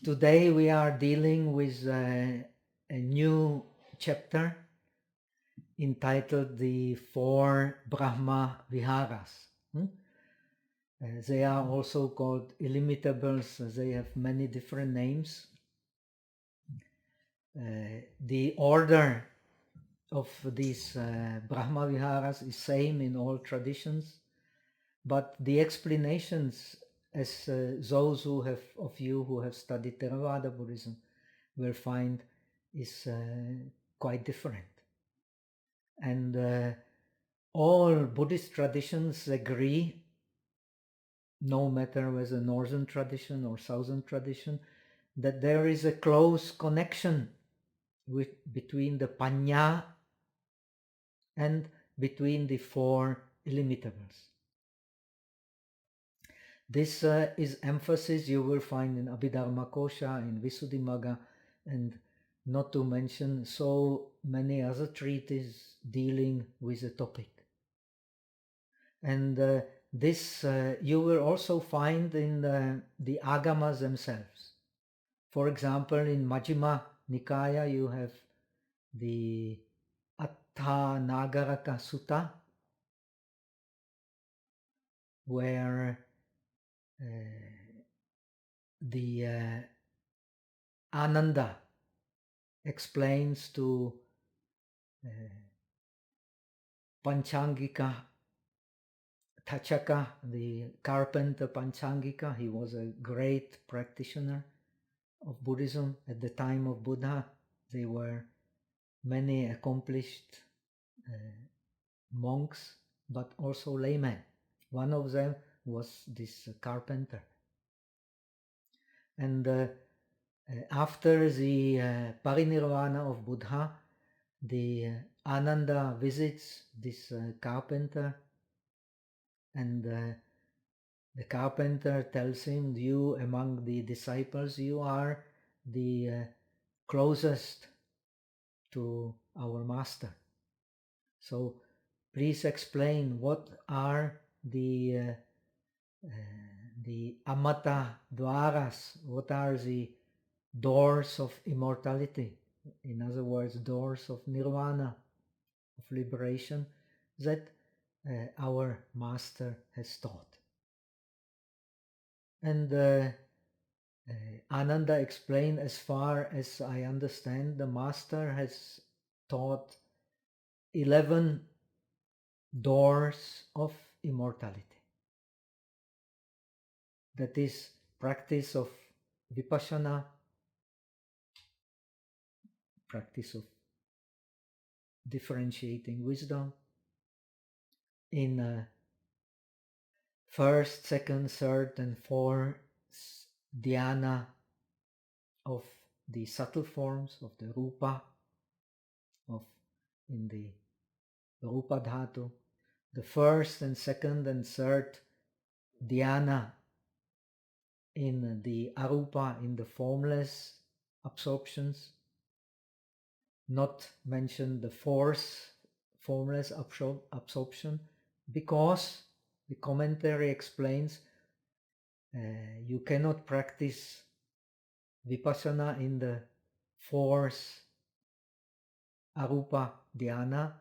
Today we are dealing with a new chapter entitled the Four Brahmaviharas. They are also called Illimitables. They have many different names. The order of these Brahmaviharas is same in all traditions, but the explanations, as those of you who have studied Theravada Buddhism will find, is quite different. And all Buddhist traditions agree, no matter whether northern tradition or southern tradition, that there is a close connection between the Panya and between the four illimitables. This is emphasis you will find in Abhidharmakosa, in Visuddhimagga, and not to mention so many other treatises dealing with the topic. And this you will also find in the Agamas themselves. For example, in Majjhima Nikaya you have the Atta Nagaraka Sutta, where the Ananda explains to Panchangika Tachaka, the carpenter Panchangika. He was a great practitioner of Buddhism at the time of Buddha. There were many accomplished monks, but also laymen. One of them was this carpenter. And after the parinirvana of Buddha, the Ananda visits this carpenter, and the carpenter tells him, you among the disciples, you are the closest to our master. So please explain what are the amata dwaras, what are the doors of immortality, in other words, doors of nirvana, of liberation, that our master has taught. And Ananda explained, as far as I understand, the master has taught 11 doors of immortality. That is practice of vipassana, practice of differentiating wisdom in first, second, third, and fourth dhyana of the subtle forms of the rupa, in the rupa dhatu, the first and second and third dhyana in the arupa, in the formless absorptions, not mention the fourth formless absorption, because the commentary explains you cannot practice vipassana in the fourth arupa dhyana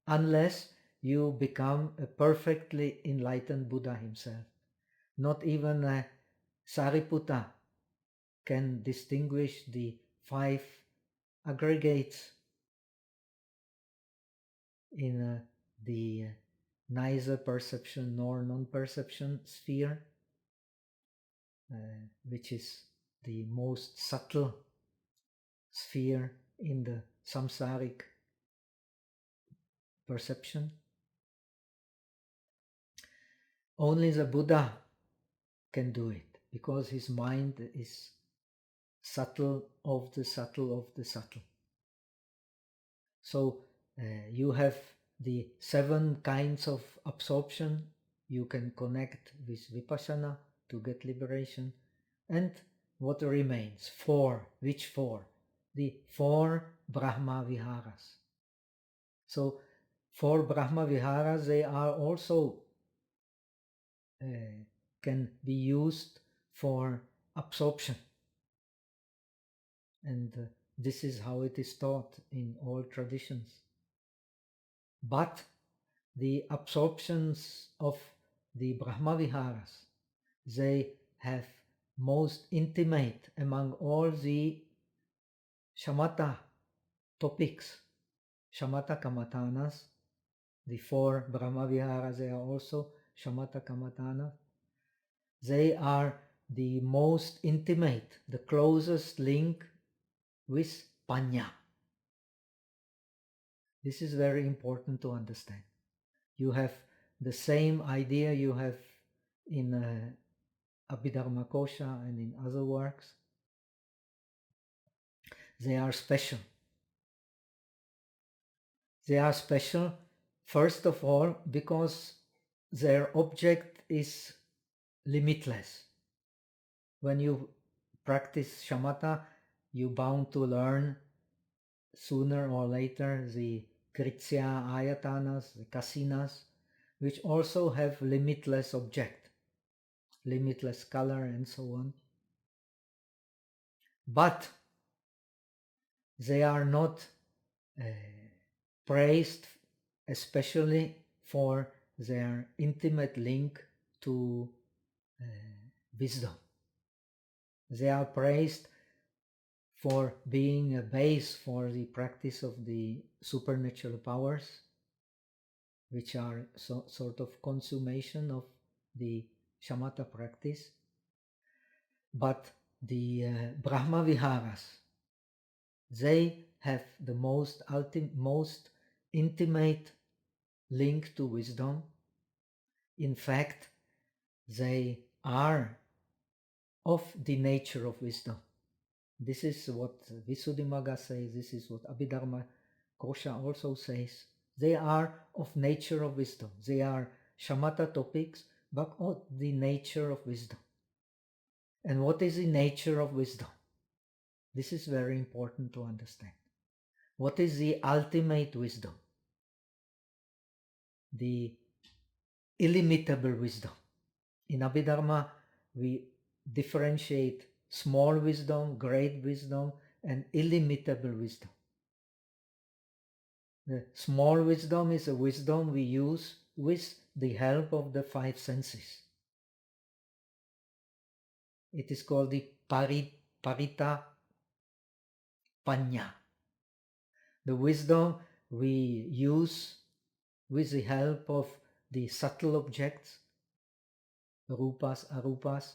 unless you become a perfectly enlightened Buddha himself. Not even Sariputta can distinguish the 5 aggregates in the neither perception nor non-perception sphere, which is the most subtle sphere in the samsaric perception. Only the Buddha can do it, because his mind is subtle of the subtle of the subtle. So you have the 7 kinds of absorption you can connect with vipassana to get liberation. And what remains? 4. Which 4? The 4 Brahmaviharas. So 4 Brahmaviharas, they are also can be used for absorption. And this is how it is taught in all traditions. But the absorptions of the Brahmaviharas, they have most intimate among all the shamatha topics, shamatha kamatanas. The 4 Brahmaviharas, they are also shamatha kamatana. They are the most intimate, the closest link with panya. This is very important to understand. You have the same idea you have in Abhidharmakosa and in other works. They are special. They are special, first of all, because their object is limitless. When you practice shamatha, you're bound to learn sooner or later the kritsya ayatanas, the kasinas, which also have limitless object, limitless color and so on. But they are not praised especially for their intimate link to wisdom. They are praised for being a base for the practice of the supernatural powers, which are sort of consummation of the shamatha practice. But the Brahmaviharas, they have the most intimate link to wisdom. In fact, they are of the nature of wisdom. This is what Visuddhimagga says, this is what Abhidharmakosa also says. They are of nature of wisdom. They are shamatha topics, but of the nature of wisdom. And what is the nature of wisdom? This is very important to understand. What is the ultimate wisdom? The illimitable wisdom. In Abhidharma, we differentiate small wisdom, great wisdom, and illimitable wisdom. The small wisdom is a wisdom we use with the help of the 5 senses. It is called the parita panya. The wisdom we use with the help of the subtle objects, rupas, arupas.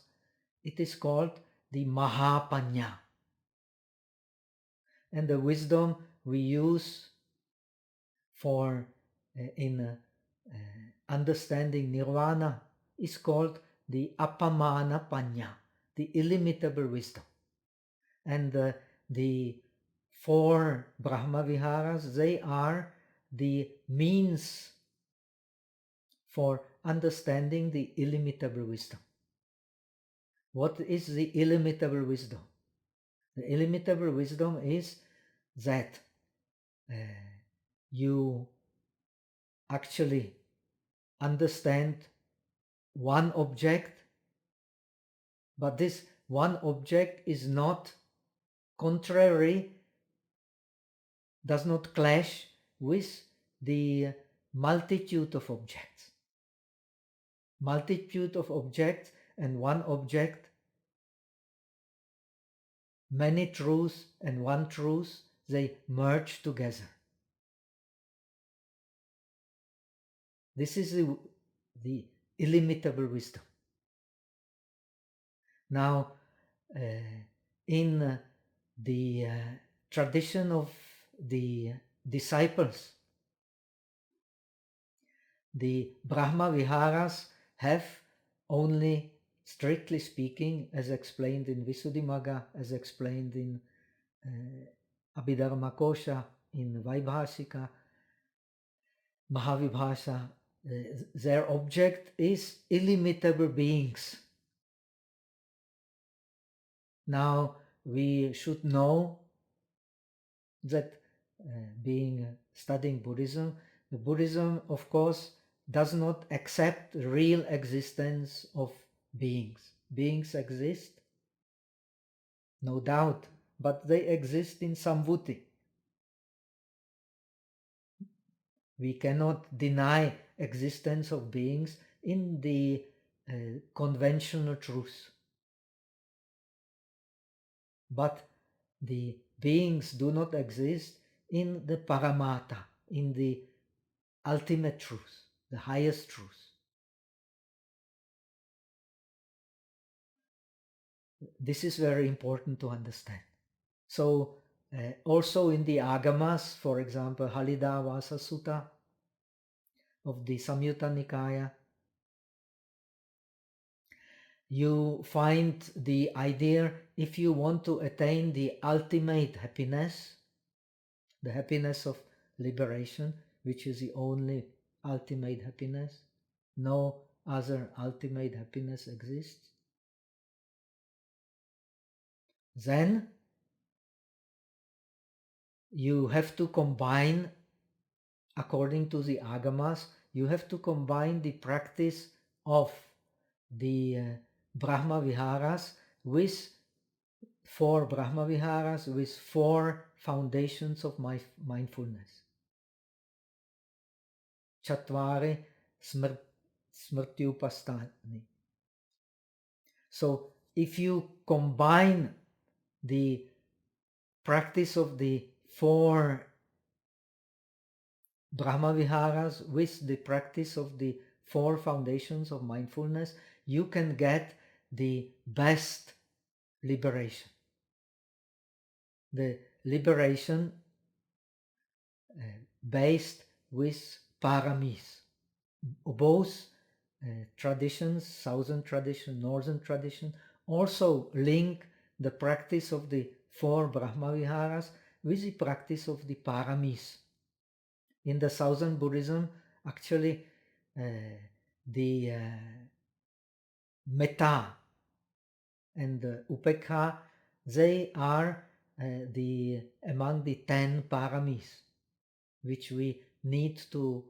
It is called the mahapanya. And the wisdom we use for in understanding nirvana is called the apamana panya, the illimitable wisdom. And the 4 Brahmaviharas, they are the means for understanding the illimitable wisdom. What is the illimitable wisdom? The illimitable wisdom is that you actually understand one object, but this one object is not contrary, does not clash with the multitude of objects. Multitude of objects and one object, many truths and one truth, they merge together. This is the illimitable wisdom. Now, in the tradition of the disciples, the Brahmaviharas have only, strictly speaking, as explained in Visuddhimagga, as explained in Abhidharmakosa, in Vaibhashika, Mahavibhasha, their object is illimitable beings. Now we should know that studying Buddhism, the Buddhism of course does not accept real existence of beings. Beings exist, no doubt, but they exist in samvuti. We cannot deny existence of beings in the conventional truth. But the beings do not exist in the paramata, in the ultimate truth, the highest truth. This is very important to understand. So also in the Agamas, for example, Halida Vasa Sutta of the Samyutta Nikaya, you find the idea, if you want to attain the ultimate happiness, the happiness of liberation, which is the only ultimate happiness, no other ultimate happiness exists, then you have to combine, according to the Agamas, you have to combine the practice of the Brahmaviharas with four Brahmaviharas, with four foundations of mindfulness. Chatvari Smrityupastani. So if you combine the practice of the four Brahmaviharas with the practice of the four foundations of mindfulness, you can get the best liberation. The liberation based with paramis. Both traditions, southern tradition, northern tradition, also link the practice of the four Brahmaviharas with the practice of the paramis. In the southern Buddhism, actually, the metta and the upekha, they are among the 10 paramis, which we need to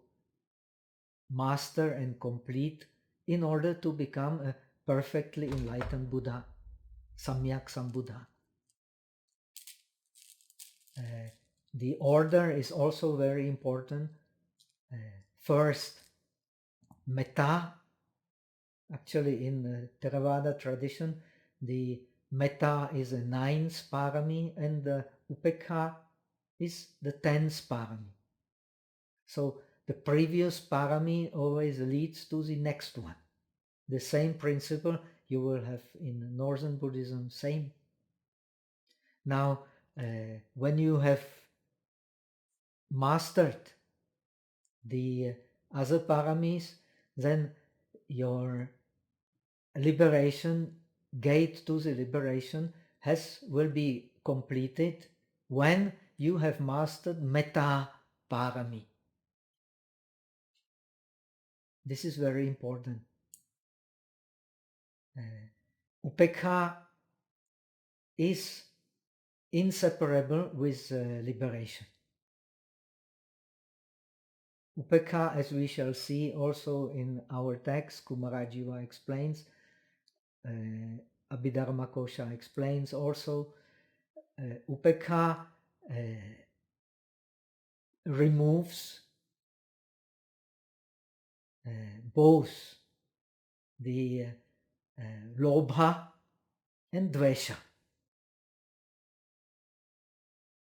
master and complete in order to become a perfectly enlightened Buddha, Samyak Sambuddha. The order is also very important. First, metta. Actually, in the Theravada tradition, the metta is a 9th parami and the upekha is the 10th parami. So the previous parami always leads to the next one. The same principle you will have in Northern Buddhism, same. Now, when you have mastered the other paramis, then your liberation, gate to the liberation, will be completed when you have mastered metta parami. This is very important. Upekha is inseparable with liberation. Upekha, as we shall see also in our text, Kumarajiva explains, Abhidharmakosa explains also, upekha removes both the lobha and dvesha.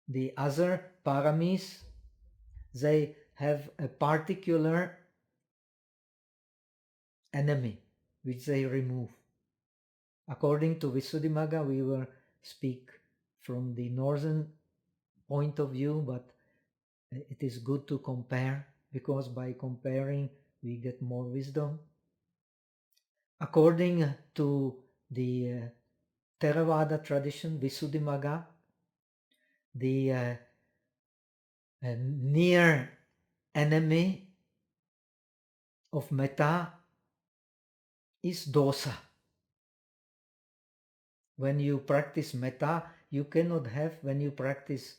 The other paramis, they have a particular enemy which they remove. According to Visuddhimagga, we will speak from the northern point of view, but it is good to compare, because by comparing we get more wisdom. According to the Theravada tradition, Visuddhimagga, the near enemy of metta is dosa. When you practice metta, you cannot have, when you practice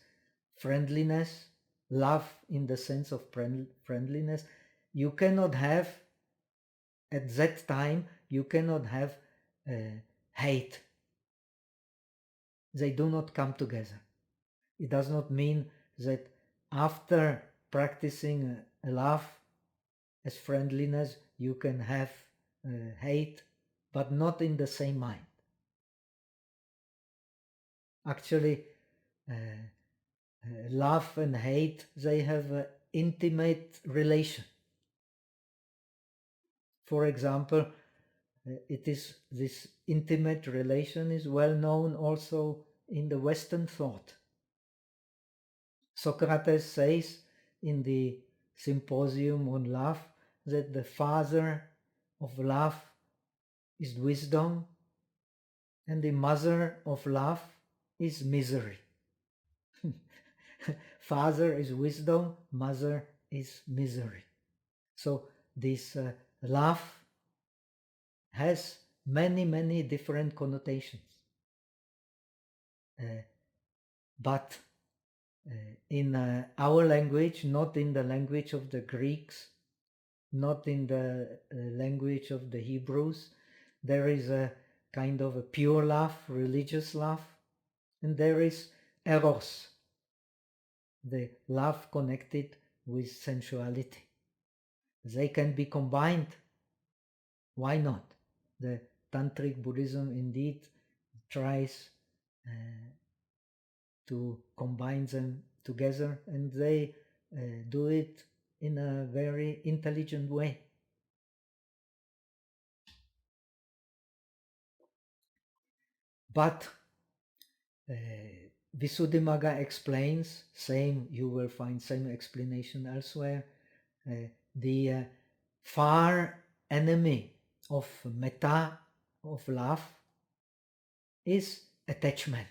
friendliness, love in the sense of friendliness, you cannot have, at that time, you cannot have hate. They do not come together. It does not mean that after practicing love as friendliness, you can have hate, but not in the same mind. Actually, love and hate, they have an intimate relation. For example, this intimate relation is well known also in the Western thought. Socrates says in the Symposium on Love that the father of love is wisdom and the mother of love is misery. Father is wisdom, mother is misery. So this love has many different connotations. But in our language, not in the language of the Greeks, not in the language of the Hebrews, there is a kind of a pure love, religious love, and there is eros, the love connected with sensuality. They can be combined. Why not? The Tantric Buddhism indeed tries to combine them together, and they do it in a very intelligent way. But Visuddhimagga explains, you will find same explanation elsewhere, the far enemy of metta, of love, is attachment.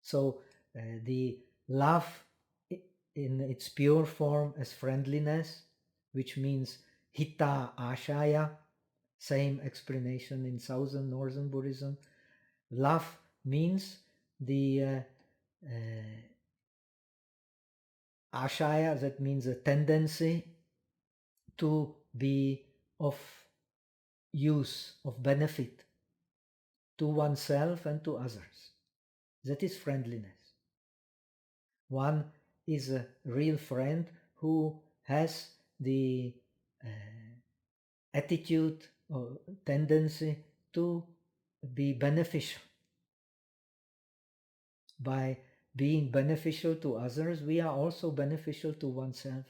So the love in its pure form as friendliness, which means hita ashaya, same explanation in Southern Northern Buddhism. Love means the ashaya, that means a tendency to be of use, of benefit to oneself and to others. That is friendliness. One is a real friend who has the attitude or tendency to be beneficial. By being beneficial to others, we are also beneficial to oneself.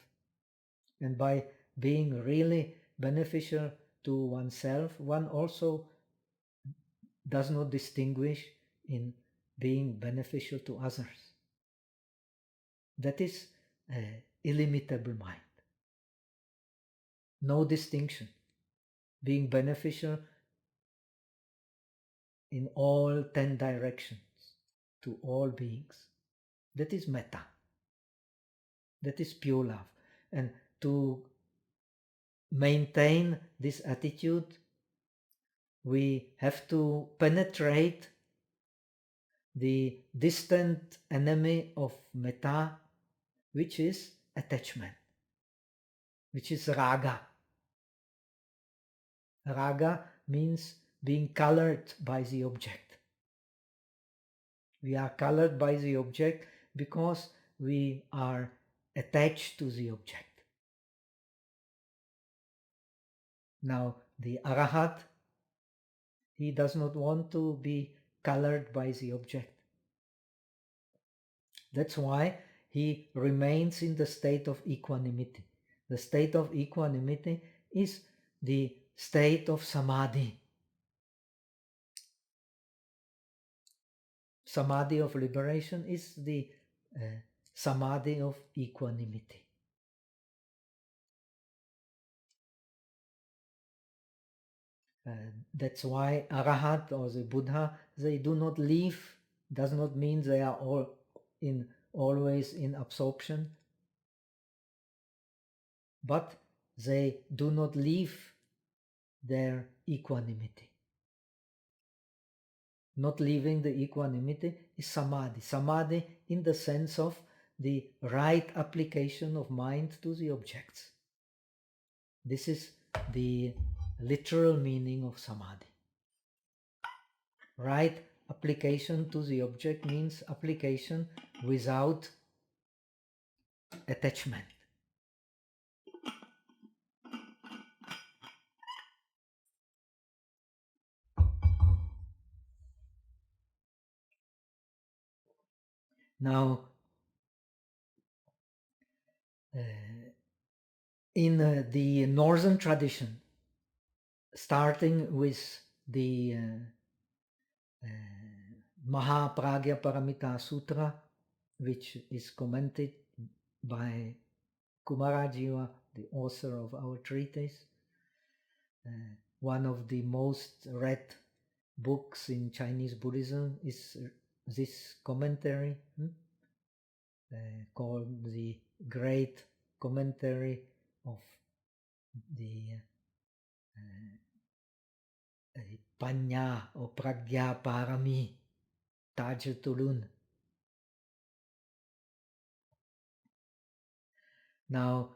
And by being really beneficial to oneself, one also does not distinguish in being beneficial to others. That is illimitable mind. No distinction. Being beneficial in all 10 directions to all beings. That is metta. That is pure love. And to maintain this attitude, we have to penetrate the distant enemy of metta, which is attachment, which is raga. Raga means being colored by the object. We are colored by the object because we are attached to the object. Now, the Arahat, he does not want to be colored by the object. That's why he remains in the state of equanimity. The state of equanimity is the state of samadhi. Samadhi of liberation is the samadhi of equanimity. That's why Arahat or the Buddha, they do not leave. Does not mean they are always in absorption, but they do not leave their equanimity. Not leaving the equanimity is samadhi. Samadhi in the sense of the right application of mind to the objects. This is the literal meaning of samadhi. Right application to the object means application without attachment. Now, in the northern tradition, starting with the Mahapragya Paramita Sutra, which is commented by Kumarajiva, the author of our treatise, one of the most read books in Chinese Buddhism is this commentary called the Great Commentary of the Panya or Pragya Parami, Tajatulun. Now,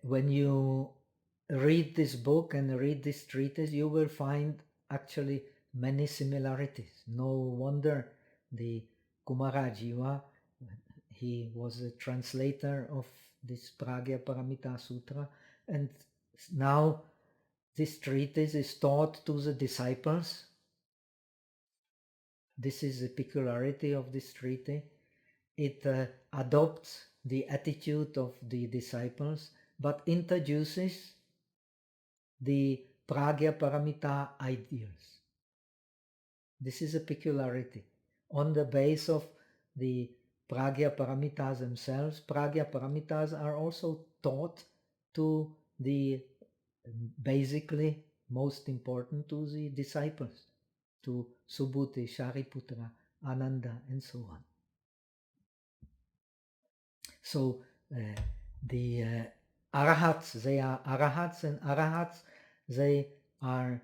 when you read this book and read this treatise, you will find actually many similarities. No wonder the Kumarajiva, he was a translator of this Pragya Paramita Sutra, and now this treatise is taught to the disciples. This is the peculiarity of this treatise. It adopts the attitude of the disciples, but introduces the Pragya Paramita ideals. This is a peculiarity. On the base of the Pragya Paramitas themselves, Pragya Paramitas are also taught to the basically most important to the disciples, to Subhuti, Shariputra, Ananda, and so on. So the arahats, they are arahats, and arahats, they are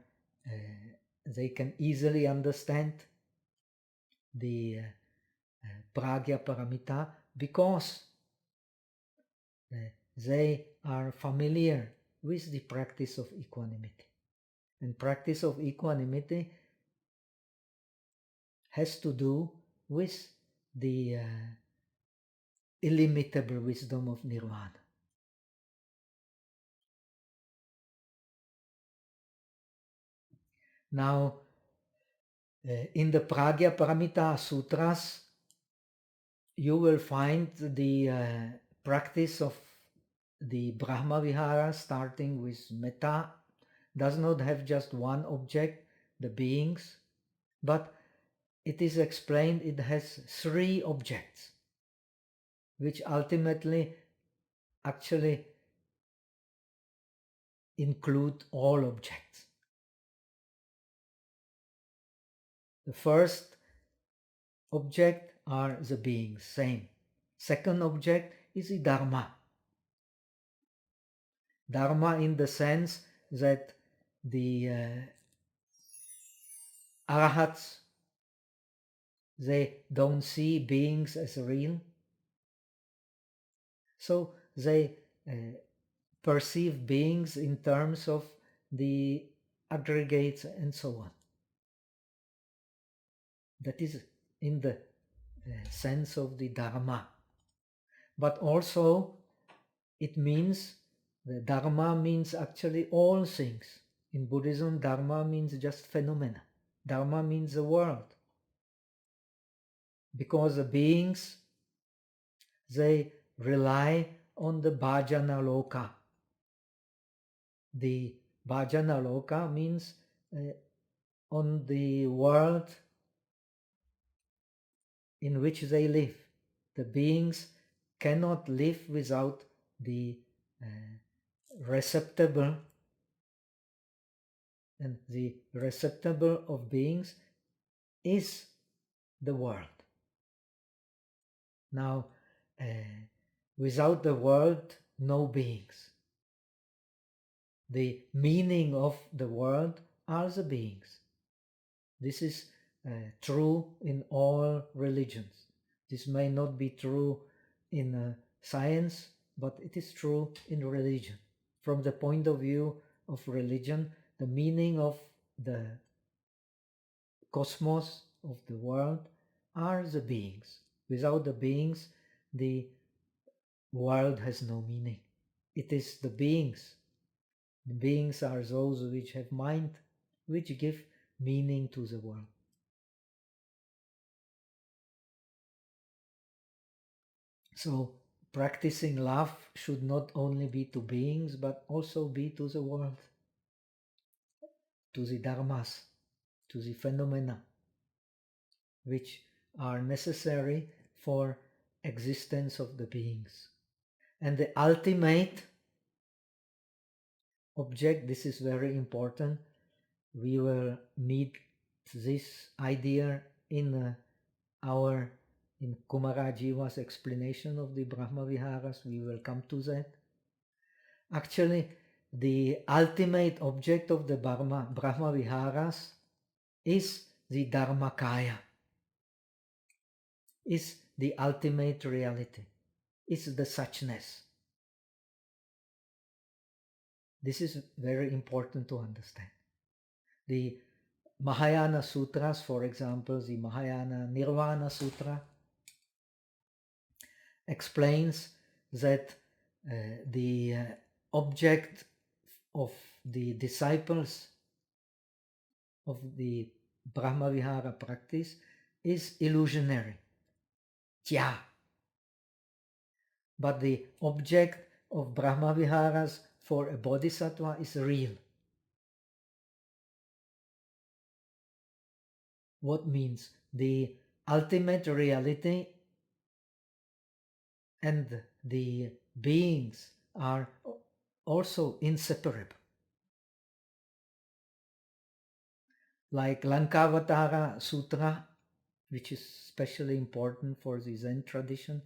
they can easily understand the Pragya Paramita because they are familiar with the practice of equanimity. And practice of equanimity has to do with the illimitable wisdom of nirvana. Now, in the Pragya Paramita Sutras, you will find the practice of the Brahmaviharas, starting with metta, does not have just one object, the beings, but it is explained it has three objects, which ultimately actually include all objects. The first object are the beings, same. Second object is the Dharma. Dharma in the sense that the arahats, they don't see beings as real. So they perceive beings in terms of the aggregates and so on. That is in the sense of the Dharma. But also it means, the Dharma means actually all things. In Buddhism, Dharma means just phenomena. Dharma means the world. Because the beings, they rely on the bhajana loka. The bhajana loka means on the world in which they live. The beings cannot live without the receptacle, and the receptacle of beings is the world. Now, without the world, no beings. The meaning of the world are the beings. This is true in all religions. This may not be true in science, but it is true in religion. From the point of view of religion, the meaning of the cosmos, of the world, are the beings. Without the beings, the world has no meaning. It is the beings. The beings are those which have mind, which give meaning to the world. So practicing love should not only be to beings, but also be to the world, to the dharmas, to the phenomena, which are necessary for existence of the beings. And the ultimate object, this is very important, we will meet this idea in Kumarajiva's explanation of the Brahmaviharas. We will come to that. Actually, the ultimate object of the Brahmaviharas is the Dharmakaya, is the ultimate reality, is the suchness. This is very important to understand. The Mahayana Sutras, for example, the Mahayana Nirvana Sutra, explains that the object of the disciples of the Brahmavihara practice is illusionary, tya. But the object of Brahmaviharas for a bodhisattva is real. What means? The ultimate reality and the beings are also inseparable. Like Lankavatara Sutra, which is especially important for the Zen tradition.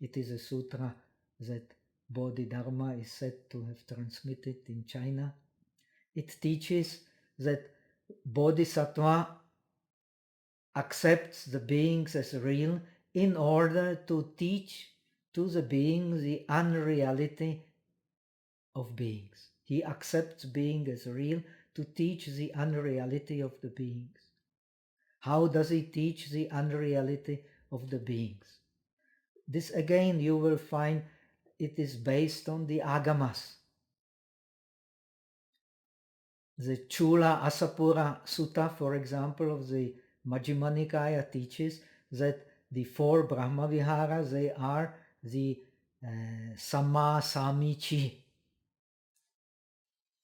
It is a sutra that Bodhidharma is said to have transmitted in China. It teaches that bodhisattva accepts the beings as real in order to teach to the beings the unreality of beings. He accepts being as real to teach the unreality of the beings. How does he teach the unreality of the beings? This again you will find it is based on the agamas. The Chula Asapura Sutta, for example, of the Majjhima Nikaya teaches that the four Brahmaviharas, they are the Samma Samichi,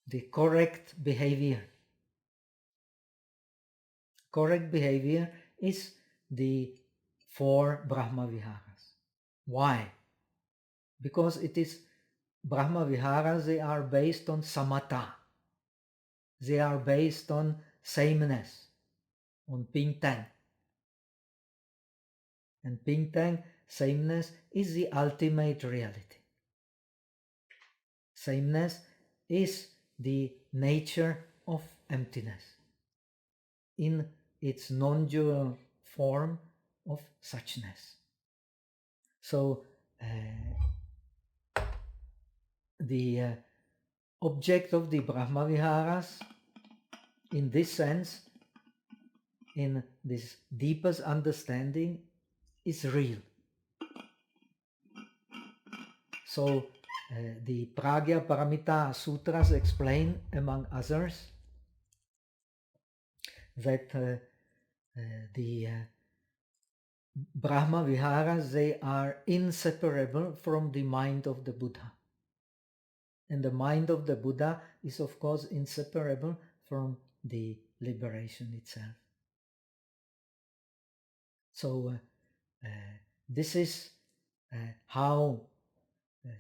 the correct behavior. Correct behavior is the four Brahmaviharas. Why? Because it is Brahmaviharas, they are based on samatha. They are based on sameness, on pingtang. And pingtang, sameness, is the ultimate reality. Sameness is the nature of emptiness in its non-dual form of suchness. So the object of the Brahmaviharas, in this sense, in this deepest understanding, is real. So the Pragya Paramita Sutras explain, among others, that the Brahmaviharas, they are inseparable from the mind of the Buddha. And the mind of the Buddha is, of course, inseparable from the liberation itself. So this is how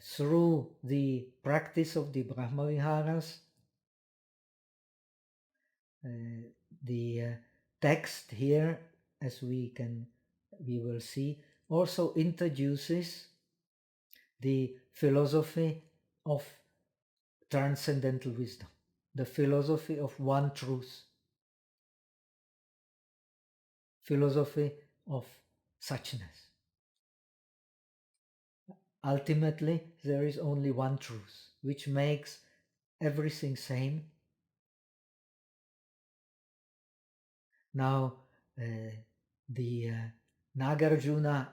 through the practice of the Brahmaviharas, the text here, as we will see, also introduces the philosophy of transcendental wisdom, the philosophy of one truth, philosophy of suchness. Ultimately, there is only one truth, which makes everything same, Now, the Nagarjuna,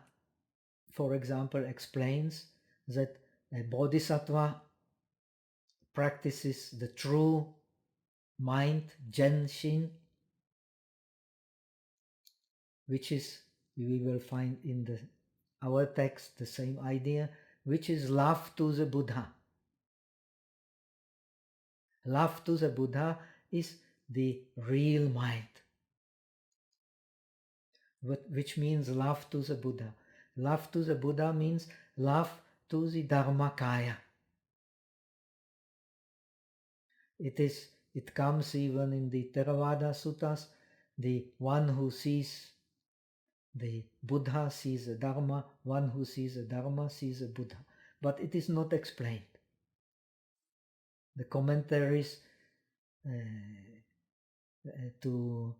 for example, explains that a bodhisattva practices the true mind, Jenshin, which is, we will find in our text the same idea, which is love to the Buddha. Love to the Buddha is the real mind, which means love to the Buddha. Love to the Buddha means love to the Dharmakaya. It comes even in the Theravada Suttas. The one who sees the Buddha sees the Dharma, one who sees the Dharma sees the Buddha. But it is not explained. The commentaries to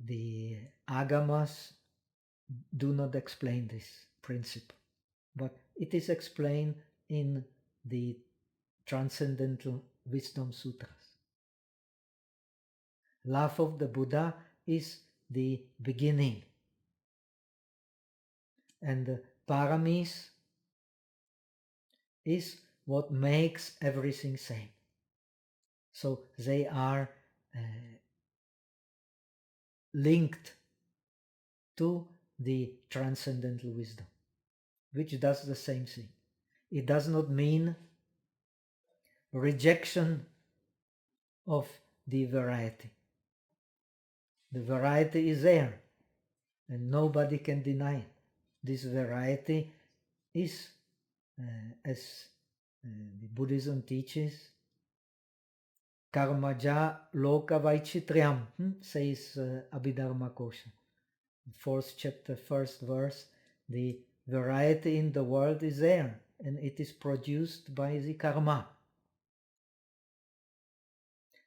the Agamas do not explain this principle, but it is explained in the Transcendental Wisdom Sutras. Love of the Buddha is the beginning, and the paramis is what makes everything same. So they are linked to the transcendental wisdom, which does the same thing. It does not mean rejection of the variety. The variety is there, and nobody can deny it. This variety is, as the Buddhism teaches, karmaja loka vaichitriam, says Abhidharmakosa. 4th chapter, 1st verse, the variety in the world is there, and it is produced by the karma.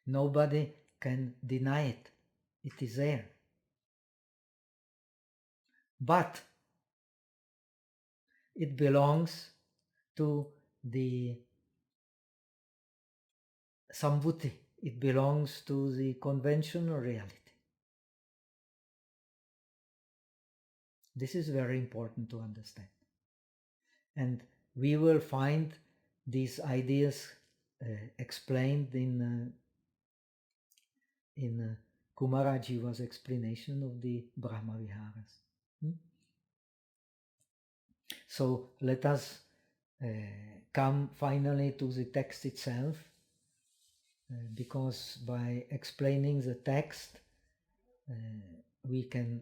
Nobody can deny it. It is there. But it belongs to the Sambhuti. It belongs to the conventional reality. This is very important to understand. And we will find these ideas explained in Kumarajiva's explanation of the Brahmaviharas. So let us come finally to the text itself, because by explaining the text we can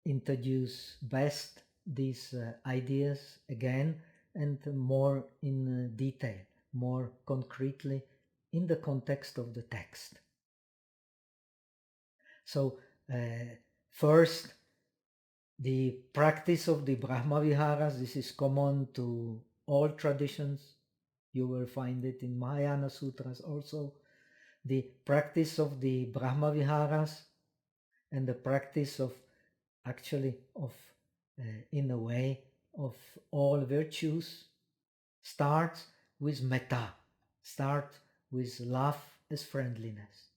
introduce best these ideas again, and more in detail, more concretely in the context of the text. So first, the practice of the Brahmaviharas. This is common to all traditions. You will find it in Mahayana Sutras also. The practice of the Brahmaviharas and the practice of, actually, of in a way, of all virtues starts with metta, start with love as friendliness.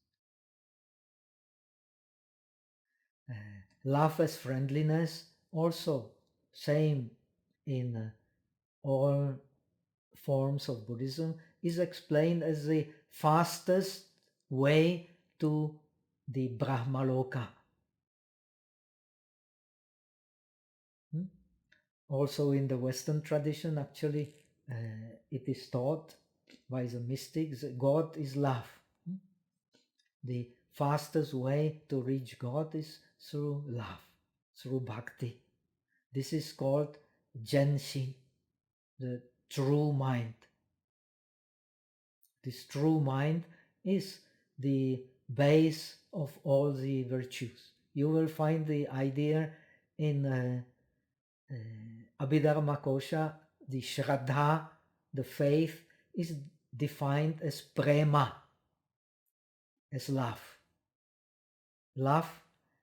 Love as friendliness also same in all forms of Buddhism, is explained as the fastest way to the Brahmaloka. Also in the Western tradition, actually, it is taught by the mystics that God is love. The fastest way to reach God is through love, through bhakti. This is called Jenshin, the true mind. This true mind is the base of all the virtues. You will find the idea in Abhidharmakosa. The Shraddha, the faith, is defined as prema, as love. Love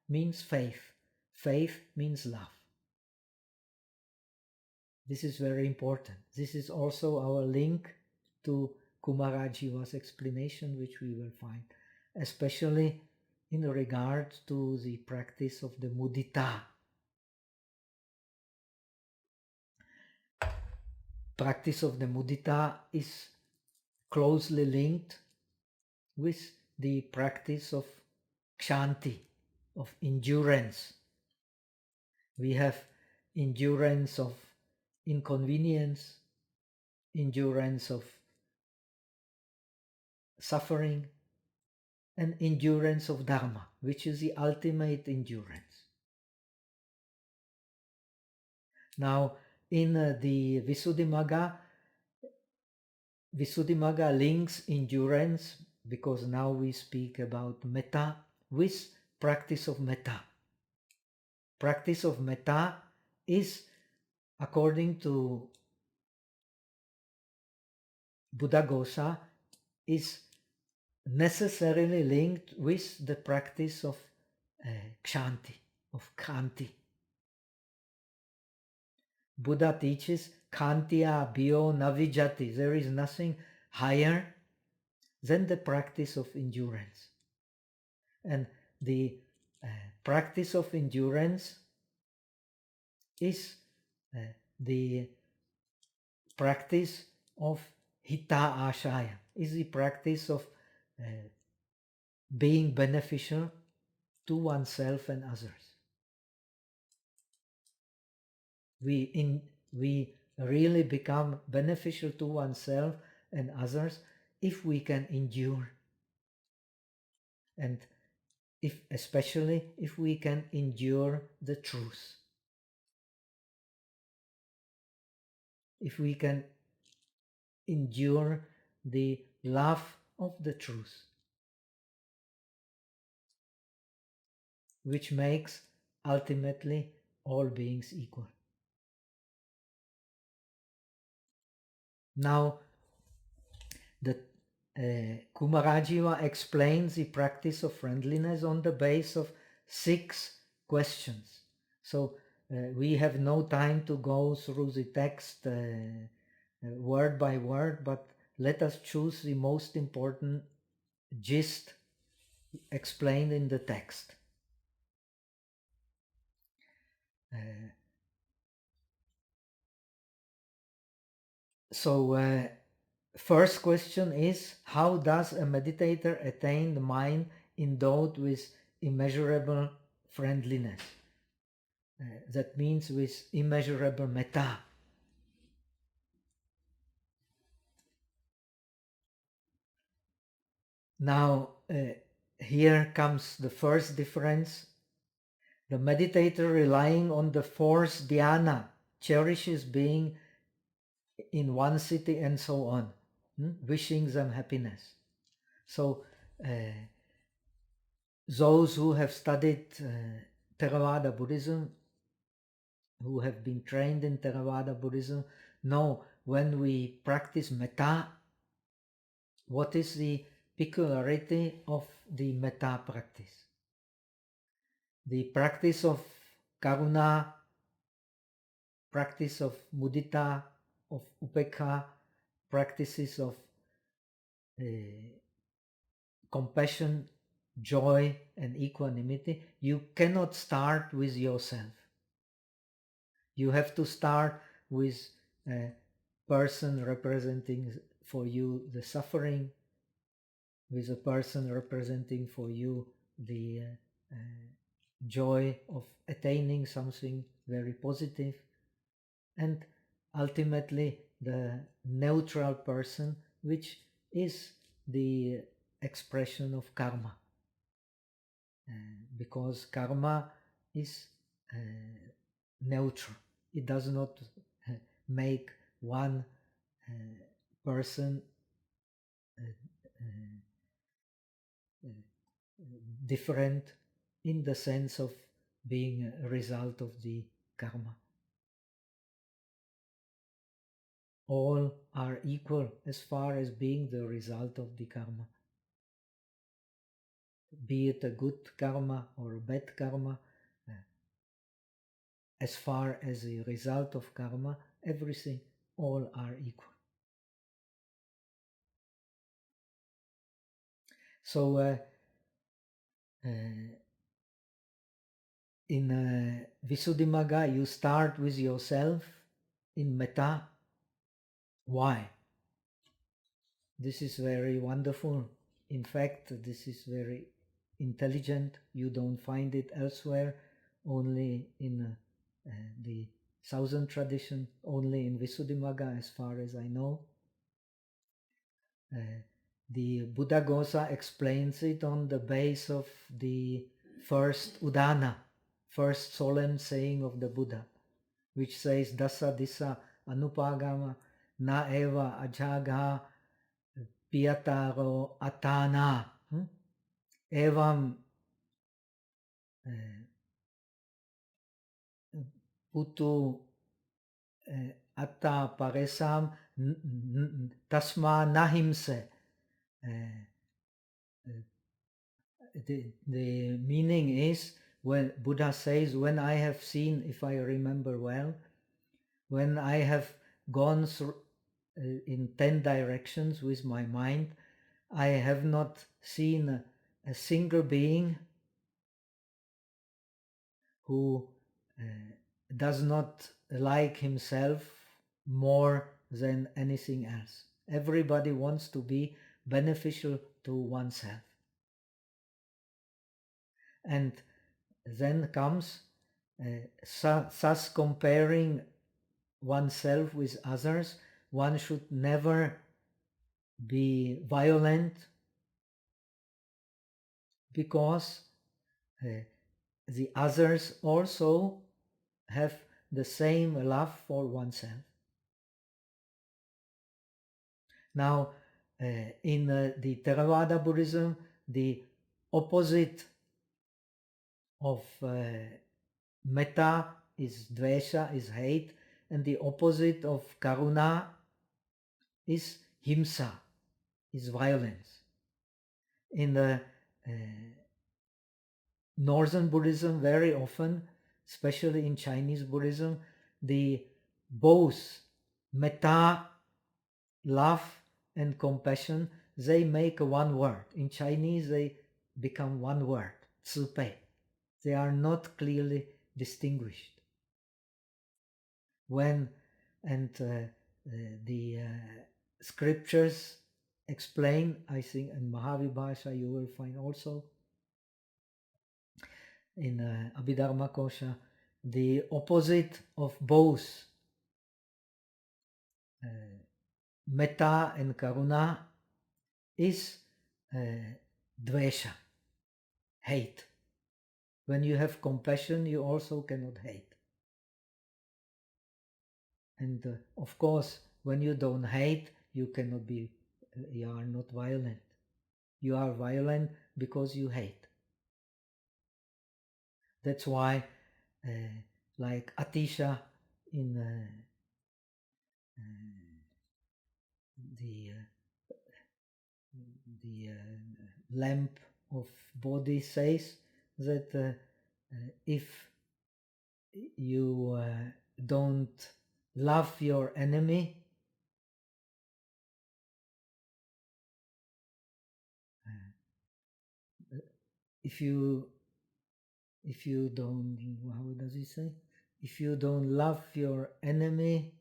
means faith. Faith means love. This is very important. This is also our link to Kumarajiva's explanation, which we will find, especially in regard to the practice of the mudita. Practice of the mudita is closely linked with the practice of kshanti, of endurance. We have endurance of inconvenience, endurance of suffering, and endurance of Dharma, which is the ultimate endurance. Now, in the Visuddhimagga links endurance, because now we speak about metta, with practice of metta. Practice of metta is, according to Buddhaghosa, is necessarily linked with the practice of kshanti, of khanti. Buddha teaches khantiya bhyo navijati. There is nothing higher than the practice of endurance. And the practice of endurance is the practice of hita ashaya, is the practice of being beneficial to oneself and others. We really become beneficial to oneself and others if we can endure, and especially if we can endure the truth. If we can endure the love of the truth, which makes ultimately all beings equal. Now, the Kumarajiva explains the practice of friendliness on the basis of 6 questions. So we have no time to go through the text word by word, but let us choose the most important gist explained in the text. First question is, how does a meditator attain the mind endowed with immeasurable friendliness? That means with immeasurable metta. Now, here comes the first difference. The meditator relying on the fourth dhyana cherishes being in one city and so on, wishing them happiness. So those who have studied Theravada Buddhism, who have been trained in Theravada Buddhism, know when we practice metta, what is the peculiarity of the metta practice. The practice of karuna, practice of mudita, of upekha, practices of compassion, joy, and equanimity, you cannot start with yourself. You have to start with a person representing for you the suffering, with a person representing for you the joy of attaining something very positive, and ultimately the neutral person, which is the expression of karma, because karma is neutral. It does not make one person different in the sense of being a result of the karma. All are equal as far as being the result of the karma. Be it a good karma or a bad karma, as far as the result of karma, everything, all are equal. So in Visuddhimagga, you start with yourself in metta. Why? This is very wonderful. In fact, this is very intelligent. You don't find it elsewhere, only in the southern tradition, only in Visuddhimagga, as far as I know. The Buddhagosa explains it on the base of the first Udana, first solemn saying of the Buddha, which says Dasa Disa Anupagama Na Eva Ajagha Piyataro Atana Evam Putu Atta Paresam Tasma Nahimse. The meaning is, when Buddha says, when I have seen, if I remember well, when I have gone through in 10 directions with my mind, I have not seen a single being who does not like himself more than anything else. Everybody wants to be beneficial to oneself. And then comes thus comparing oneself with others. One should never be violent, because the others also have the same love for oneself. Now, in the Theravada Buddhism, the opposite of metta is dvesha, is hate, and the opposite of karuna is himsa, is violence. In the Northern Buddhism, very often, especially in Chinese Buddhism, the both metta, love, and compassion, they make one word. In Chinese, they become one word, Tzu-pei. They are not clearly distinguished. When the scriptures explain, I think in Mahavibhasha you will find also, in Abhidharmakosa, the opposite of both metta and karuna is dvesha, hate. When you have compassion, you also cannot hate. And of course, when you don't hate, you cannot be, you are not violent. You are violent because you hate. That's why, like Atisha in the lamp of Bodhi says that if you don't love your enemy, if you don't, how does he say? If you don't love your enemy,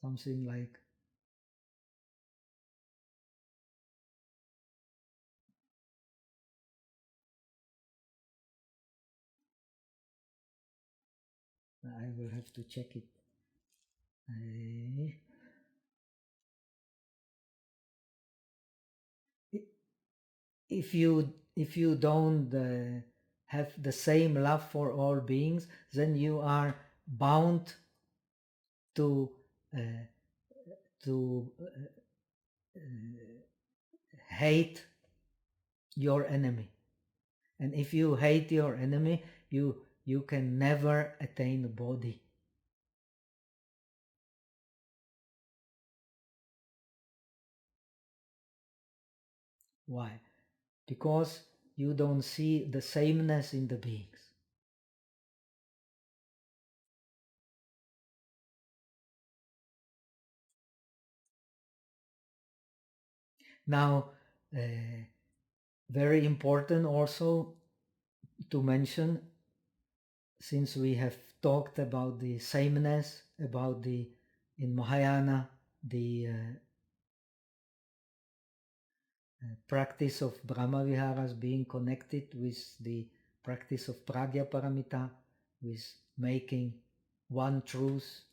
something like, I will have to check it. If you don't have the same love for all beings, then you are bound to hate your enemy. And if you hate your enemy, you can never attain bodhi. Why? Because you don't see the sameness in the beings. Now, very important also to mention, since we have talked about the sameness, about the, in Mahayana, the practice of Brahmaviharas being connected with the practice of Pragya Paramita, with making one truth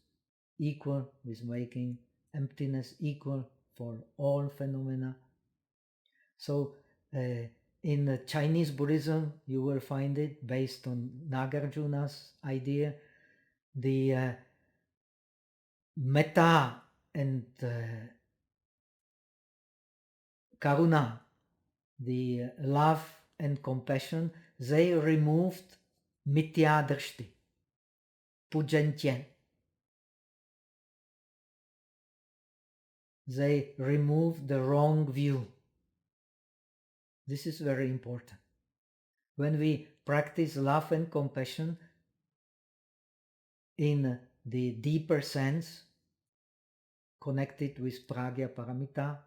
equal, with making emptiness equal for all phenomena. So in Chinese Buddhism, you will find it based on Nagarjuna's idea, the metta and karuna, the love and compassion, they removed mithya drishti, pujantyan. They removed the wrong view. This is very important. When we practice love and compassion in the deeper sense, connected with Pragya Paramita,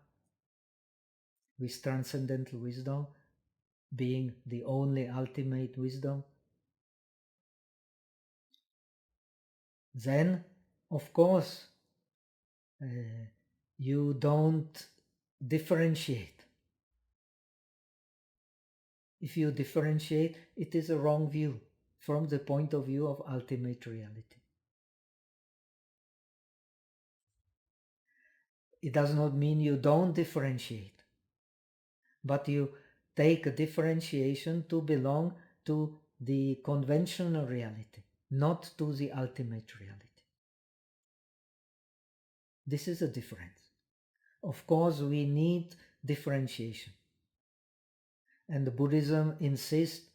with transcendental wisdom, being the only ultimate wisdom, then, of course, you don't differentiate. If you differentiate, it is a wrong view from the point of view of ultimate reality. It does not mean you don't differentiate, but you take a differentiation to belong to the conventional reality, not to the ultimate reality. This is a difference. Of course, we need differentiation. And Buddhism insists,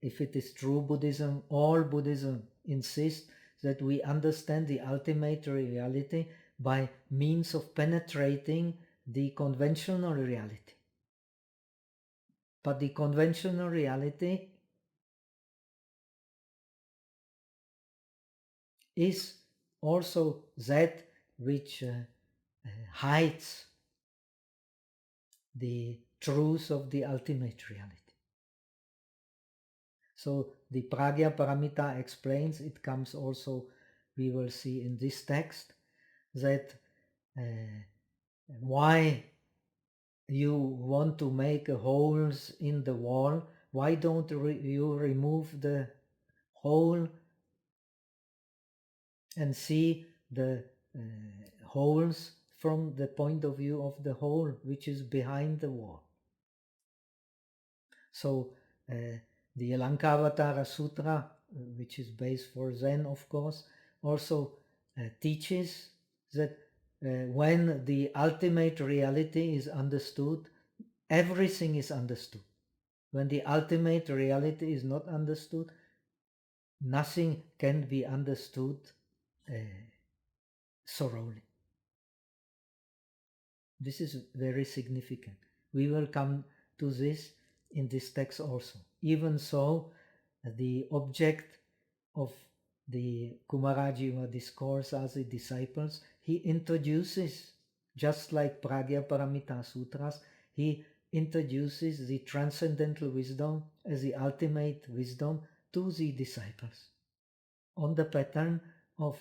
if it is true Buddhism, all Buddhism insists that we understand the ultimate reality by means of penetrating the conventional reality. But the conventional reality is also that which hides the truth of the ultimate reality. So the Pragya Paramita explains, it comes also, we will see in this text, that why you want to make holes in the wall, why don't you remove the hole and see the holes from the point of view of the hole which is behind the wall. So the Alankavatara Sutra, which is based for Zen, of course, also teaches that when the ultimate reality is understood, everything is understood. When the ultimate reality is not understood, nothing can be understood thoroughly. This is very significant. We will come to this in this text also. Even so, the object of the Kumarajiva discourse as the disciples, he introduces, just like Pragya Paramita Sutras, he introduces the transcendental wisdom as the ultimate wisdom to the disciples on the pattern of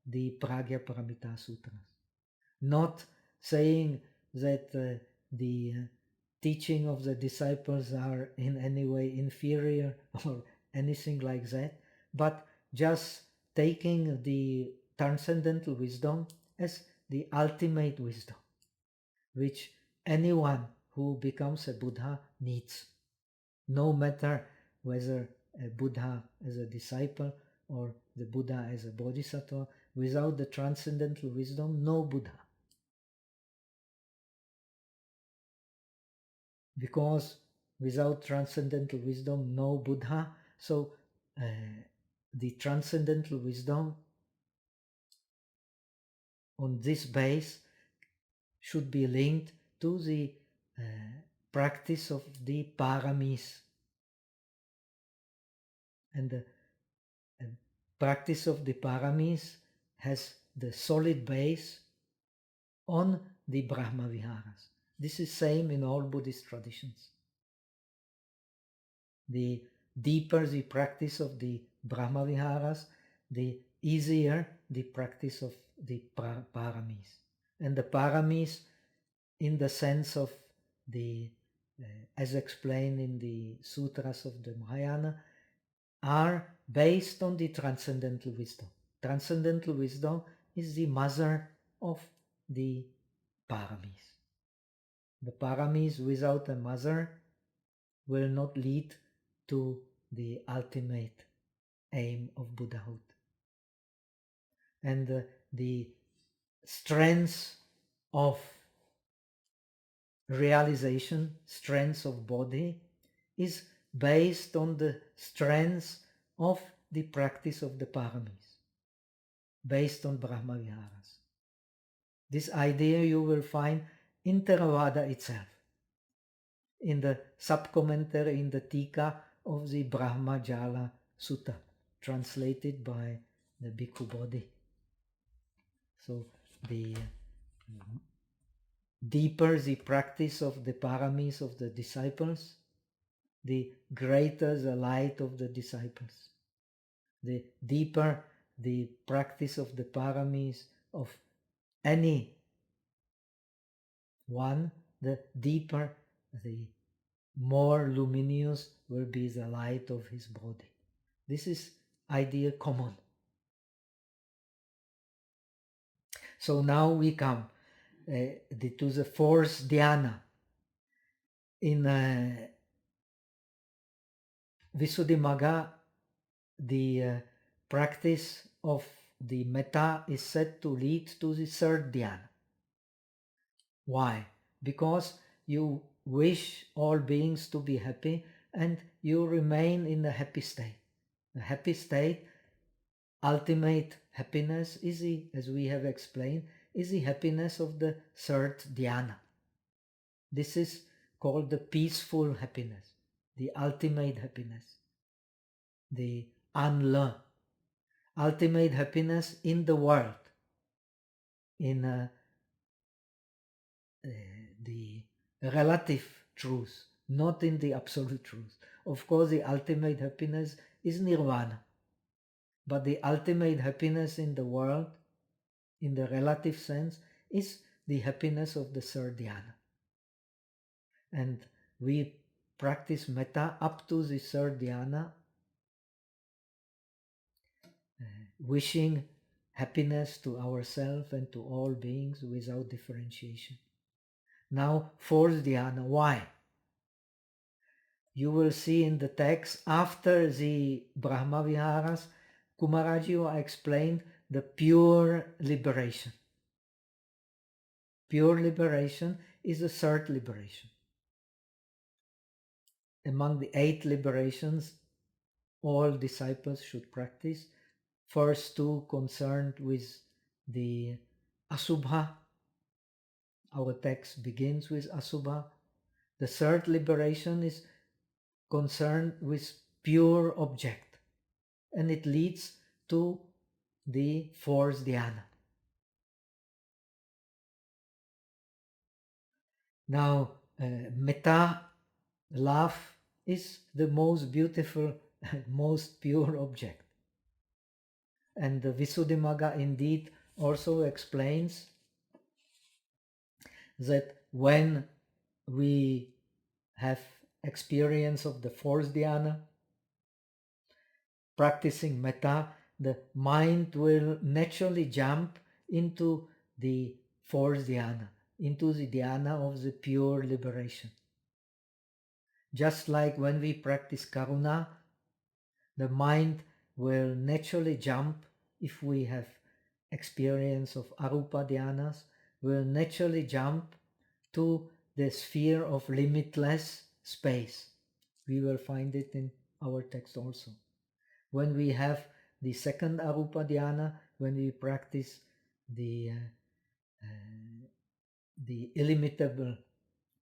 the Pragya Paramita Sutras. Not saying that the teaching of the disciples are in any way inferior or anything like that, but just taking the transcendental wisdom as the ultimate wisdom, which anyone who becomes a Buddha needs, no matter whether a Buddha as a disciple or the Buddha as a bodhisattva. Without the transcendental wisdom, no Buddha. Because without transcendental wisdom, no Buddha. So the transcendental wisdom on this base should be linked to the practice of the paramis. And the practice of the paramis has the solid base on the Brahmaviharas. This is same in all Buddhist traditions. The deeper the practice of the Brahmaviharas, the easier the practice of the paramis. And the paramis, in the sense of the, as explained in the sutras of the Mahayana, are based on the transcendental wisdom. Transcendental wisdom is the mother of the paramis. The paramis without a mother will not lead to the ultimate aim of Buddhahood. And the strength of realization, strength of body, is based on the strength of the practice of the paramis, based on Brahmaviharas. This idea you will find in Theravada itself, in the sub-commentary in the Tika of the Brahmajala Sutta, translated by the Bhikkhu Bodhi. So the deeper the practice of the paramis of the disciples, the greater the light of the disciples. The deeper the practice of the paramis of any one, the deeper, the more luminous will be the light of his body. This is idea common. So now we come to the fourth dhyana. In Visuddhimagga, the practice of the metta is said to lead to the third dhyana. Why? Because you wish all beings to be happy and you remain in a happy state. A happy state, ultimate happiness, is the, as we have explained, is the happiness of the third dhyana. This is called the peaceful happiness, the ultimate happiness, the unlearned, ultimate happiness in the world, in the relative truth, not in the absolute truth. Of course, the ultimate happiness is nirvana, but the ultimate happiness in the world, in the relative sense, is the happiness of the third dhyana. And we practice metta up to the third dhyana, wishing happiness to ourselves and to all beings without differentiation. Now, fourth dhyana, why? You will see in the text, after the Brahmaviharas, Kumarajiva explained the pure liberation. Pure liberation is the third liberation. Among the 8 liberations all disciples should practice, first 2 concerned with the asubha. Our text begins with asubha. The third liberation is concerned with pure object, and it leads to the fourth dhyana. Now, metta, love, is the most beautiful, most pure object. And the Visuddhimagga indeed also explains that when we have experience of the fourth dhyana, practicing metta, the mind will naturally jump into the fourth dhyana, into the dhyana of the pure liberation. Just like when we practice karuna, the mind will naturally jump, if we have experience of arupa dhyanas, will naturally jump to the sphere of limitless space. We will find it in our text also. When we have the second arupa dhyana, when we practice the illimitable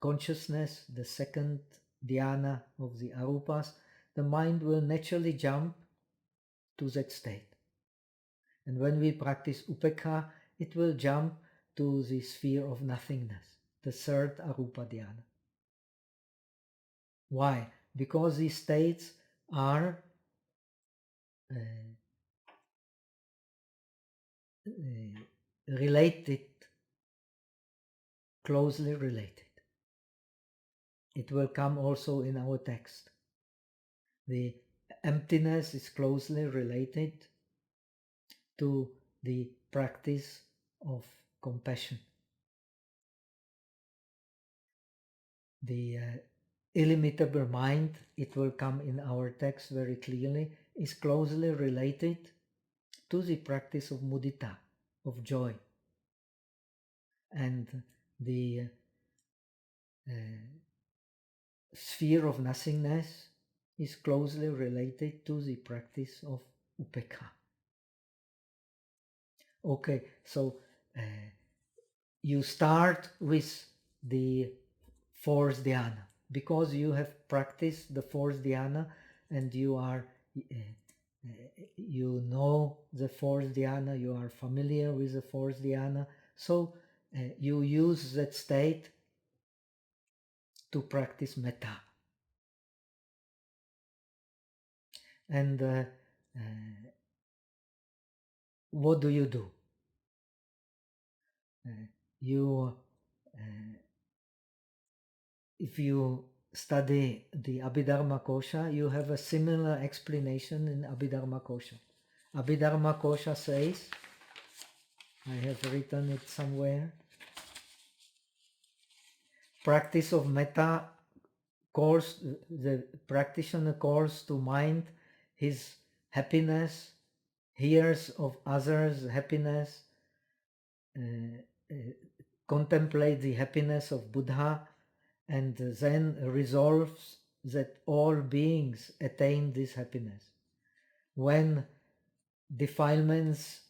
consciousness, the second dhyana of the arupas, the mind will naturally jump to that state. And when we practice upekha, it will jump to the sphere of nothingness, the third arupa dhyana. Why? Because these states are related, closely related. It will come also in our text. The emptiness is closely related to the practice of compassion. The illimitable mind, it will come in our text very clearly, is closely related to the practice of mudita, of joy. And the sphere of nothingness is closely related to the practice of upekkha. Okay, so you start with the fourth dhyana because you have practiced the fourth dhyana and you are you know the fourth dhyana, you are familiar with the fourth dhyana, so you use that state to practice metta. And what do? If you study the Abhidharmakosa, you have a similar explanation in Abhidharmakosa. Abhidharmakosa says, I have written it somewhere, practice of metta calls, the practitioner calls to mind his happiness, hears of others' happiness, contemplates the happiness of Buddha, and then resolves that all beings attain this happiness. When defilements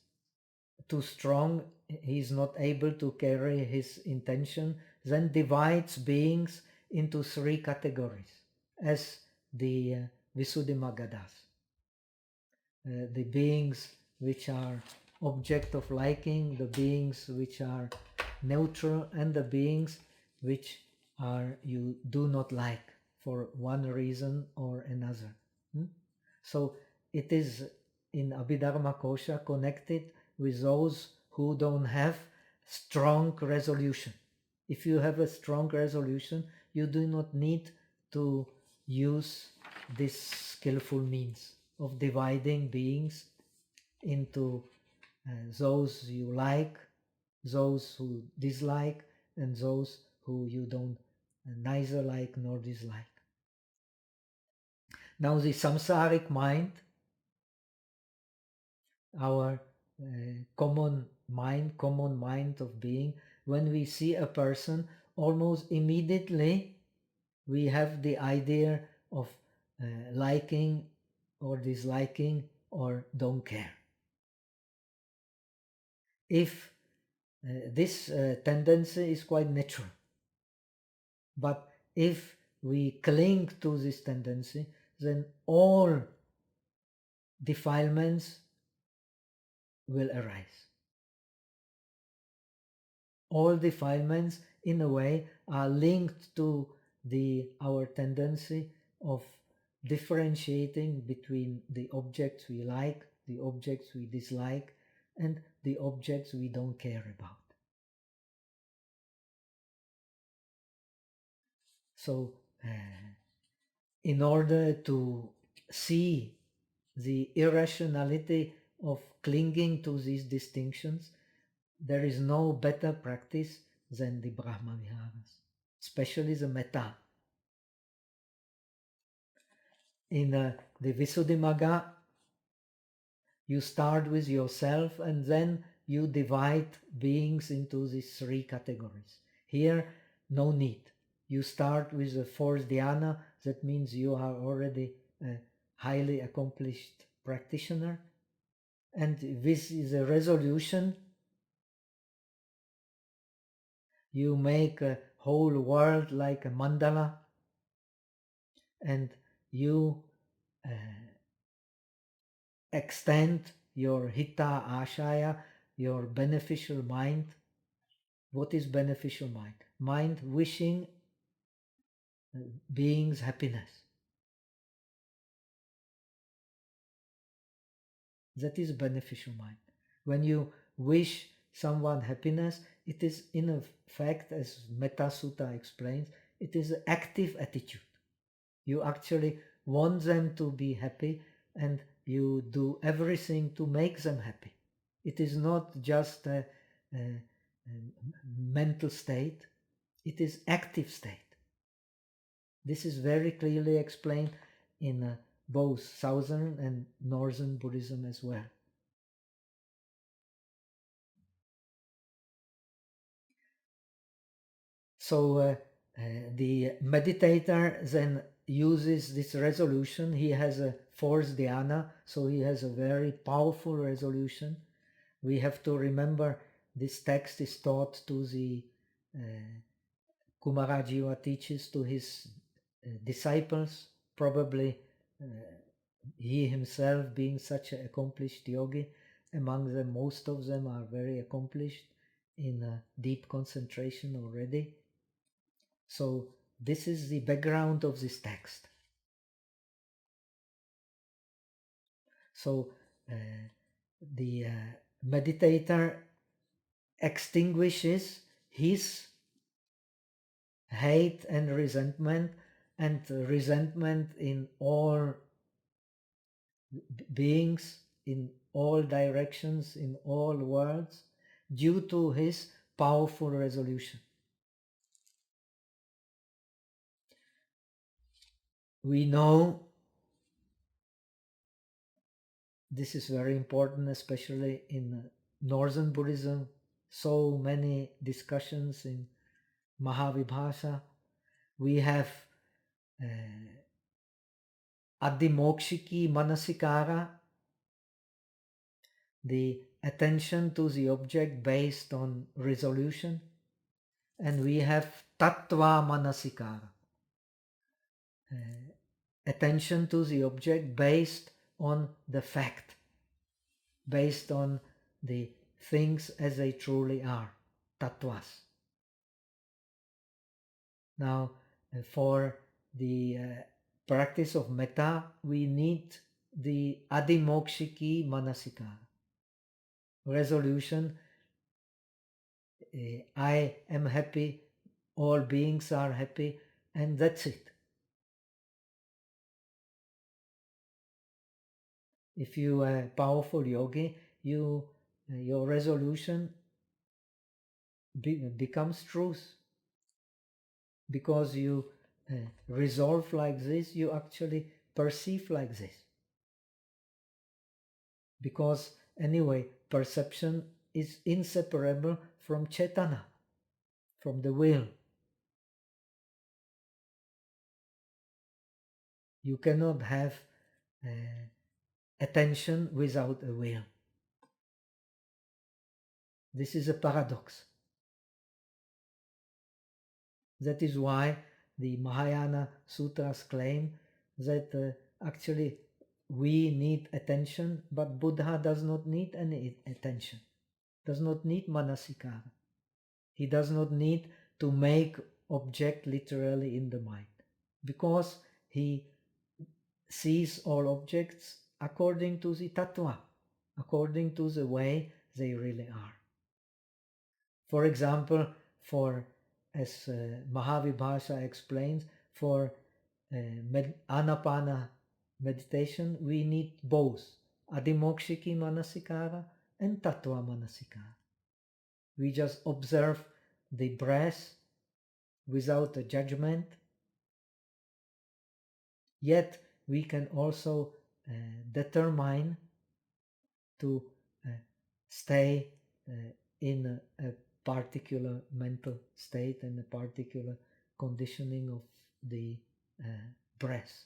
too strong, he is not able to carry his intention, then divides beings into three categories, as the Visuddhimagga does. The beings which are object of liking, the beings which are neutral, and the beings which are you do not like for one reason or another. So it is in Abhidharmakosa connected with those who don't have strong resolution. If you have a strong resolution, you do not need to use this skillful means of dividing beings into those you like, those who dislike, and those who you don't neither like nor dislike. Now the samsaric mind, our common mind of being, when we see a person, almost immediately we have the idea of liking or disliking or don't care. If this tendency is quite natural, but if we cling to this tendency, then all defilements will arise. All defilements, in a way, are linked to our tendency of differentiating between the objects we like, the objects we dislike, and the objects we don't care about. So, in order to see the irrationality of clinging to these distinctions, there is no better practice than the Brahmaviharas, especially the metta. In the Visuddhimagga, you start with yourself and then you divide beings into these three categories. Here, no need. You start with the fourth dhyana, that means you are already a highly accomplished practitioner, and this is a resolution. You make a whole world like a mandala, and you extend your hitta ashaya, your beneficial mind, What is beneficial mind? Mind wishing beings happiness. That is beneficial mind. When you wish someone happiness, it is in effect, as Metta Sutta explains, it is an active attitude. You actually want them to be happy and you do everything to make them happy. It is not just a mental state, it is active state. This is very clearly explained in both Southern and Northern Buddhism as well. So the meditator then uses this resolution. He has a fourth dhyana, so he has a very powerful resolution. We have to remember this text is taught to the Kumarajiva teaches to his disciples, probably he himself being such an accomplished yogi. Among them, most of them are very accomplished in deep concentration already. So this is the background of this text. So the meditator extinguishes his hate and resentment in all beings, in all directions, in all worlds, due to his powerful resolution. We know this is very important, especially in Northern Buddhism. So many discussions in Mahavibhasa. We have Adhimokshiki Manasikara, the attention to the object based on resolution, and we have Tattva Manasikara, attention to the object based on the fact, based on the things as they truly are, tattvas. Now, for the practice of metta, we need the Adhimokshiki Manasikara, resolution. I am happy, all beings are happy, and that's it. If you are a powerful yogi, your resolution becomes truth. Because you resolve like this, you actually perceive like this. Because anyway, perception is inseparable from cetana, from the will. You cannot have attention without a will. This is a paradox. That is why the Mahayana Sutras claim that actually we need attention, but Buddha does not need any attention, does not need manasikara. He does not need to make object literally in the mind, because he sees all objects according to the tattva, according to the way they really are. For example, as Mahavibhasa explains, for anapana meditation, we need both Adhimokshiki Manasikara and Tattva Manasikara. We just observe the breath without a judgment. Yet we can also determine to stay in a particular mental state and a particular conditioning of the breath.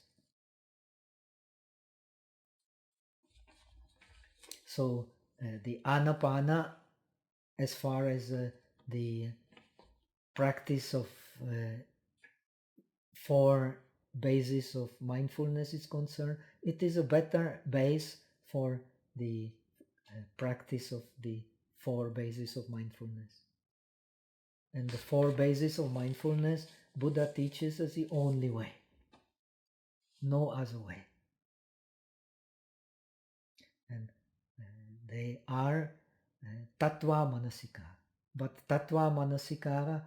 So the anapana, as far as the practice of four bases of mindfulness is concerned, it is a better base for the practice of the four bases of mindfulness. And the 4 bases of mindfulness, Buddha teaches as the only way. No other way. And they are tattva manasikara. But tattva manasikara,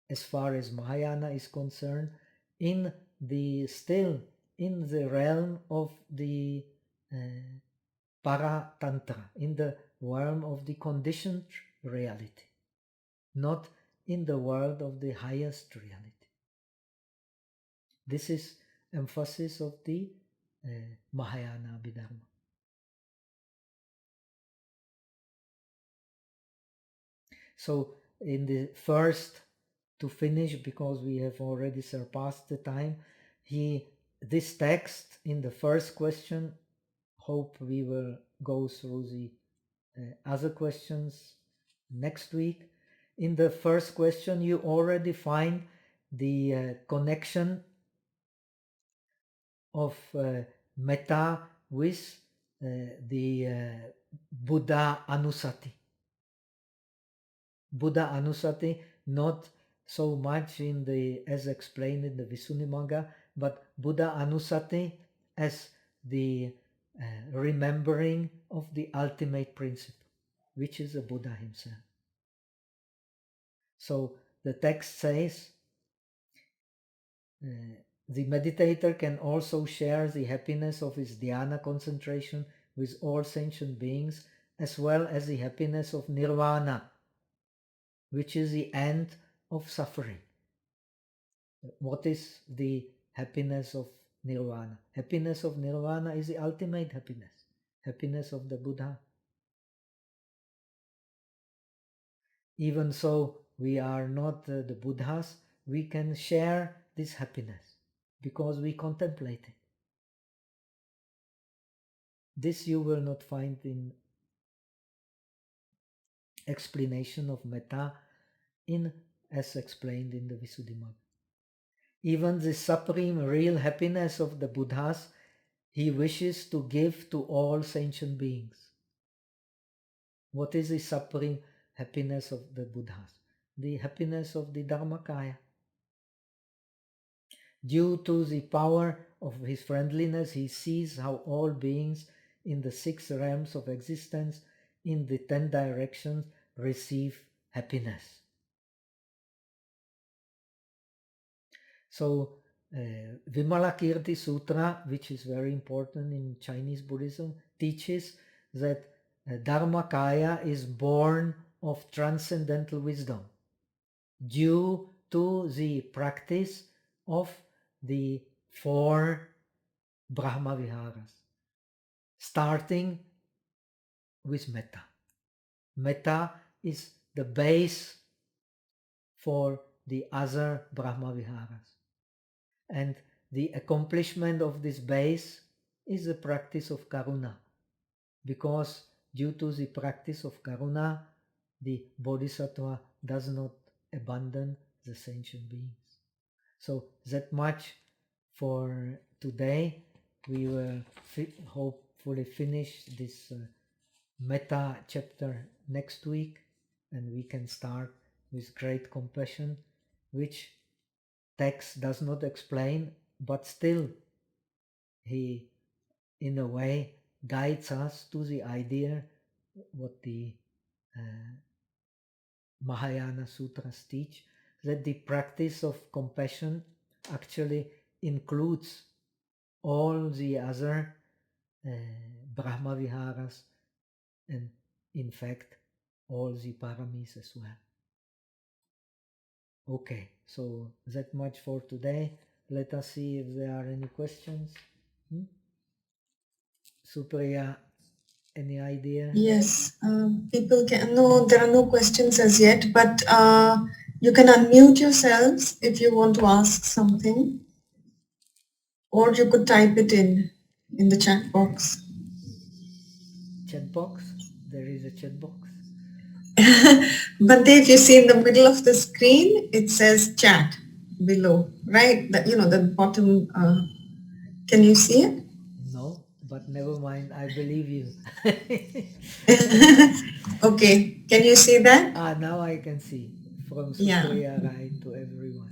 as far as Mahayana is concerned, still in the realm of the Paratantra, in the realm of the conditioned reality, not in the world of the highest reality. This is emphasis of the Mahayana Abhidharma. So in the first, to finish, because we have already surpassed the time, this text in the first question, hope we will go through the other questions next week. In the first question, you already find the connection of metta with the Buddha Anusati. Buddha Anusati, not so much in the, as explained in the Visuddhimagga, but Buddha Anusati as the remembering of the ultimate principle, which is the Buddha himself. So the text says, the meditator can also share the happiness of his dhyana concentration with all sentient beings, as well as the happiness of nirvana, which is the end of suffering. What is the happiness of nirvana? Happiness of nirvana is the ultimate happiness, happiness of the Buddha. Even so, we are not the Buddhas, we can share this happiness because we contemplate it. This you will not find in explanation of metta as explained in the Visuddhimagga. Even the supreme real happiness of the Buddhas, he wishes to give to all sentient beings. What is the supreme happiness of the Buddhas? The happiness of the Dharmakaya. Due to the power of his friendliness, he sees how all beings in the 6 realms of existence, in the 10 directions, receive happiness. So, Vimalakirti Sutra, which is very important in Chinese Buddhism, teaches that Dharmakaya is born of transcendental wisdom due to the practice of the 4 Brahmaviharas, starting with metta. Metta is the base for the other Brahmaviharas. And the accomplishment of this base is the practice of karuna, because due to the practice of karuna, the bodhisattva does not abandon the sentient beings. So that much for today. We will hopefully finish this metta chapter next week, and we can start with great compassion, which text does not explain, but still he in a way guides us to the idea what the Mahayana Sutras teach, that the practice of compassion actually includes all the other Brahmaviharas and in fact all the paramis as well. Okay, so that much for today. Let us see if there are any questions. Supriya, any idea? Yes, people can, no, there are no questions as yet, but you can unmute yourselves if you want to ask something, or you could type it in the chat box. Chat box? There is a chat box. But if you see in the middle of the screen, it says chat below, right? That, you know, the bottom, can you see it? No, but never mind, I believe you. Okay, can you see that? Now I can see. from Yeah. Supriya Rai to everyone.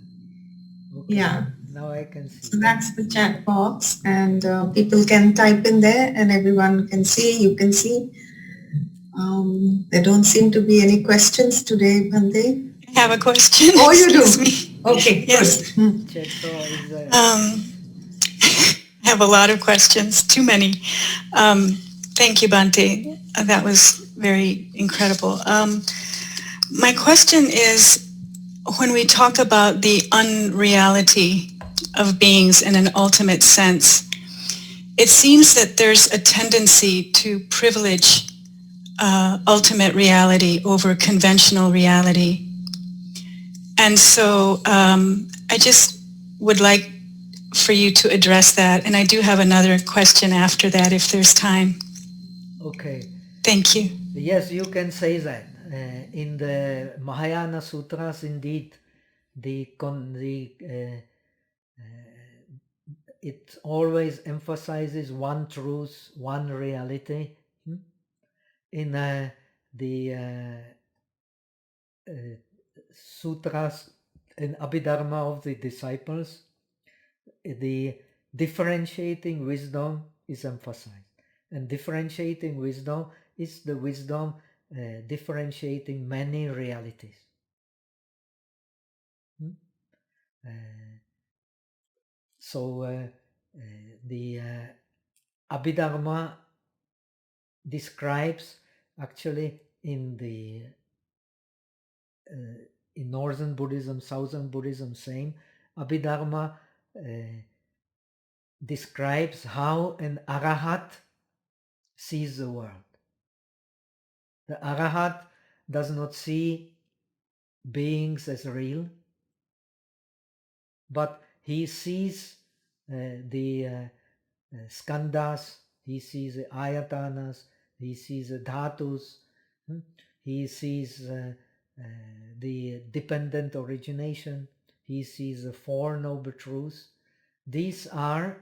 Okay. Yeah. Now I can see. So that's the chat box, and people can type in there and everyone can see, you can see. There don't seem to be any questions today, Bhante. I have a question. Oh, you do? Excuse me. Okay, Yes. good. Chetso is I have a lot of questions, too many. Thank you, Bhante. That was very incredible. My question is, when we talk about the unreality of beings in an ultimate sense, it seems that there's a tendency to privilege ultimate reality over conventional reality. And so I just would like for you to address that. And I do have another question after that if there's time. okay. Thank you. Yes, you can say that. In the Mahayana Sutras, indeed, it always emphasizes one truth, one reality. In the sutras in Abhidharma of the disciples, the differentiating wisdom is emphasized. And differentiating wisdom is the wisdom differentiating many realities. So the Abhidharma describes actually in the in Northern Buddhism, Southern Buddhism, same. Abhidharma describes how an arahat sees the world. The arahat does not see beings as real, but he sees the skandhas, he sees the ayatanas, he sees the dhatus, he sees the dependent origination, he sees the Four Noble Truths. These are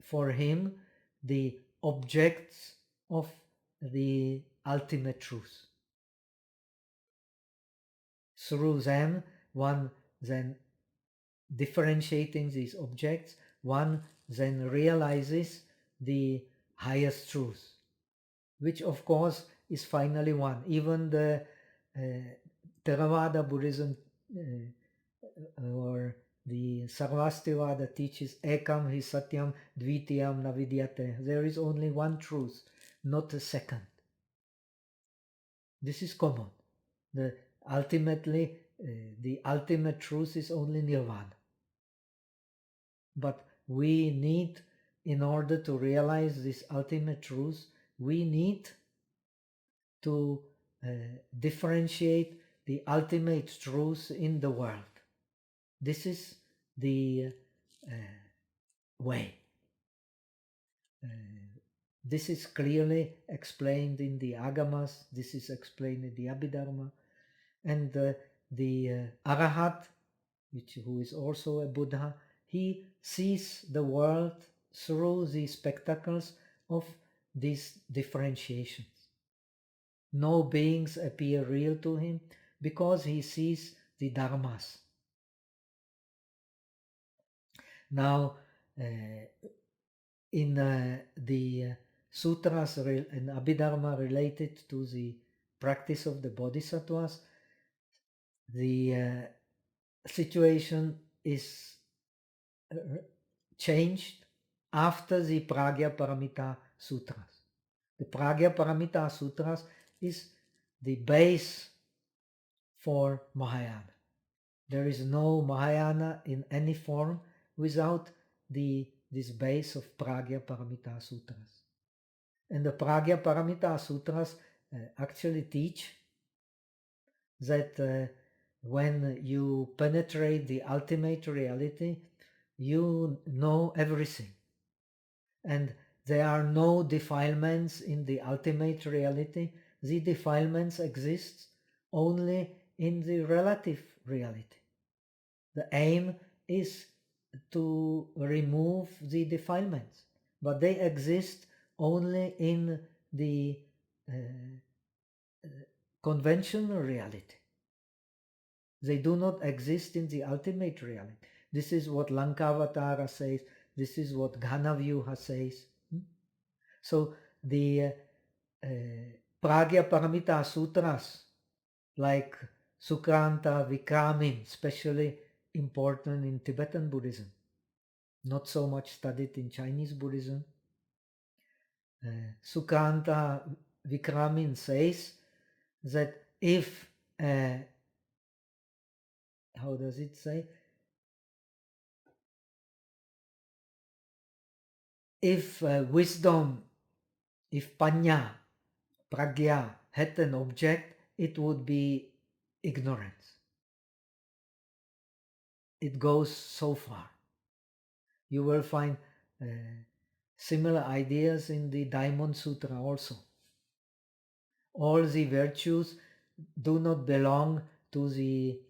for him the objects of the ultimate truth. Through them, one then differentiating these objects, one then realizes the highest truth, which of course is finally one. Even the Theravada Buddhism or the Sarvastivada teaches ekam hi satyam dvitiyam navidyate. There is only one truth, not a second. This is common. Ultimately, the ultimate truth is only nirvana. But we need, in order to realize this ultimate truth, we need to differentiate the ultimate truth in the world. This is the way. This is clearly explained in the Agamas, this is explained in the Abhidharma, and the Arahat, who is also a Buddha, he sees the world through the spectacles of these differentiations. No beings appear real to him because he sees the dharmas. Now, in the sutras in Abhidharma related to the practice of the bodhisattvas, the situation is changed after the Pragya Paramita Sutras. The Pragya Paramita Sutras is the base for Mahayana. There is no Mahayana in any form without this base of Pragya Paramita Sutras. And the Pragya Paramita Sutras actually teach that when you penetrate the ultimate reality, you know everything. And there are no defilements in the ultimate reality. The defilements exist only in the relative reality. The aim is to remove the defilements, but they exist only in the conventional reality. They do not exist in the ultimate reality. This is what Lankavatara says. This is what Ghanavyuha says. So the Pragya Paramita Sutras, like Sukranta, Vikramin, especially important in Tibetan Buddhism, not so much studied in Chinese Buddhism. Sukranta Vikramin says that if, how does it say? If wisdom, if panya, pragya had an object, it would be ignorance. It goes so far. You will find similar ideas in the Diamond Sutra also. All the virtues do not belong to the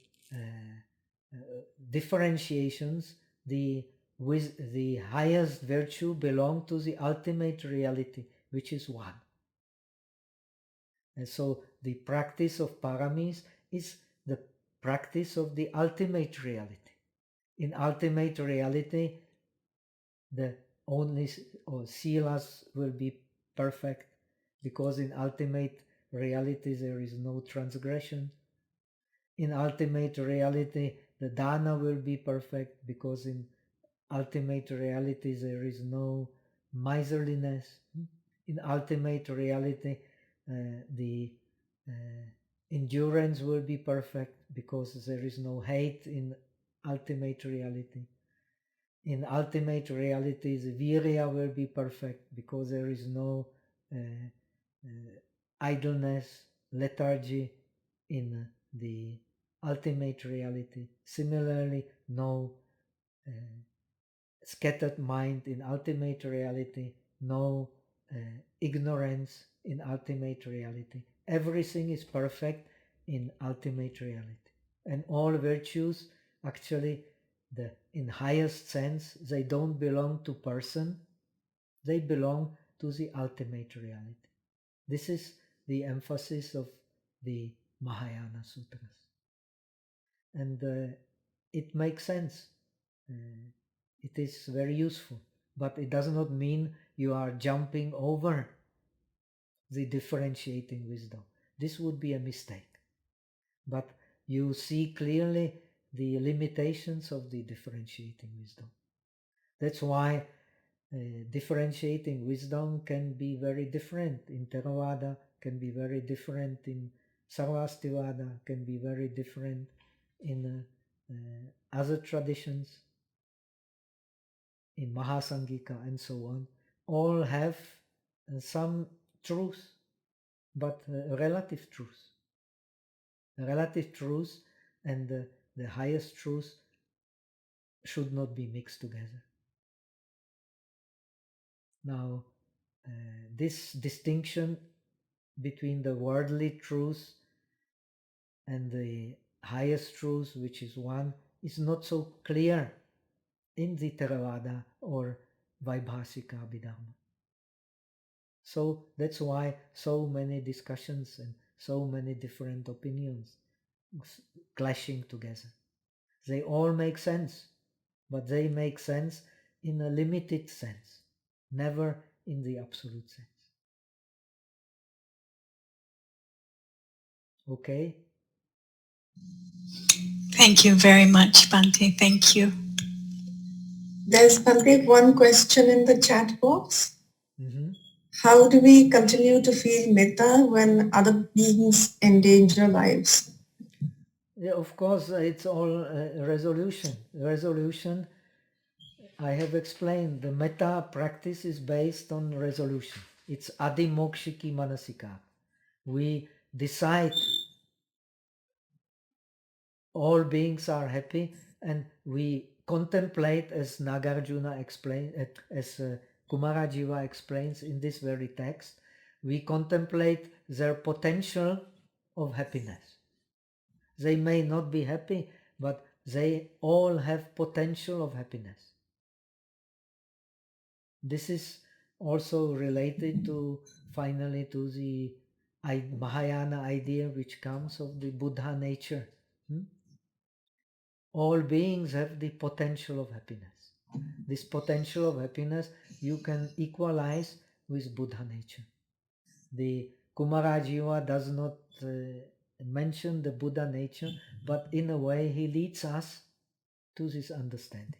differentiations. The highest virtue belong to the ultimate reality, which is one. And so the practice of paramis is the practice of the ultimate reality. In ultimate reality, the only silas will be perfect, because in ultimate reality there is no transgression. In ultimate reality, the dana will be perfect, because in ultimate reality there is no miserliness. In ultimate reality, the endurance will be perfect, because there is no hate in ultimate reality. In ultimate reality, the virya will be perfect, because there is no idleness, lethargy in the ultimate reality. Similarly, no scattered mind in ultimate reality, no ignorance in ultimate reality. Everything is perfect in ultimate reality. And all virtues, actually, in highest sense, they don't belong to person, they belong to the ultimate reality. This is the emphasis of the Mahayana Sutras. And it makes sense. It is very useful, but it does not mean you are jumping over the differentiating wisdom. This would be a mistake. But you see clearly the limitations of the differentiating wisdom. That's why differentiating wisdom can be very different in Theravada, can be very different in Sarvastivada, can be very different in other traditions, in Mahasangika and so on. All have some truth, but relative truth. Relative truth and the highest truth should not be mixed together. Now, this distinction between the worldly truth and the highest truth, which is one, is not so clear in the Theravada or Vaibhasika Abhidharma. So that's why so many discussions and so many different opinions clashing together. They all make sense, but they make sense in a limited sense, never in the absolute sense. Okay? Thank you very much, Bhante. Thank you. There's Bhante, one question in the chat box. Mm-hmm. How do we continue to feel metta when other beings endanger lives? Yeah, of course, it's all resolution. Resolution, I have explained, the metta practice is based on resolution. It's adimokshiki manasika. We decide all beings are happy, and we contemplate, as Nagarjuna explained, as Kumarajiva explains in this very text, we contemplate their potential of happiness. They may not be happy, but they all have potential of happiness. This is also related to, finally, to the Mahayana idea which comes of the Buddha nature. all beings have the potential of happiness. This potential of happiness you can equalize with Buddha nature. The Kumarajiva does not mention the Buddha nature, but in a way he leads us to this understanding.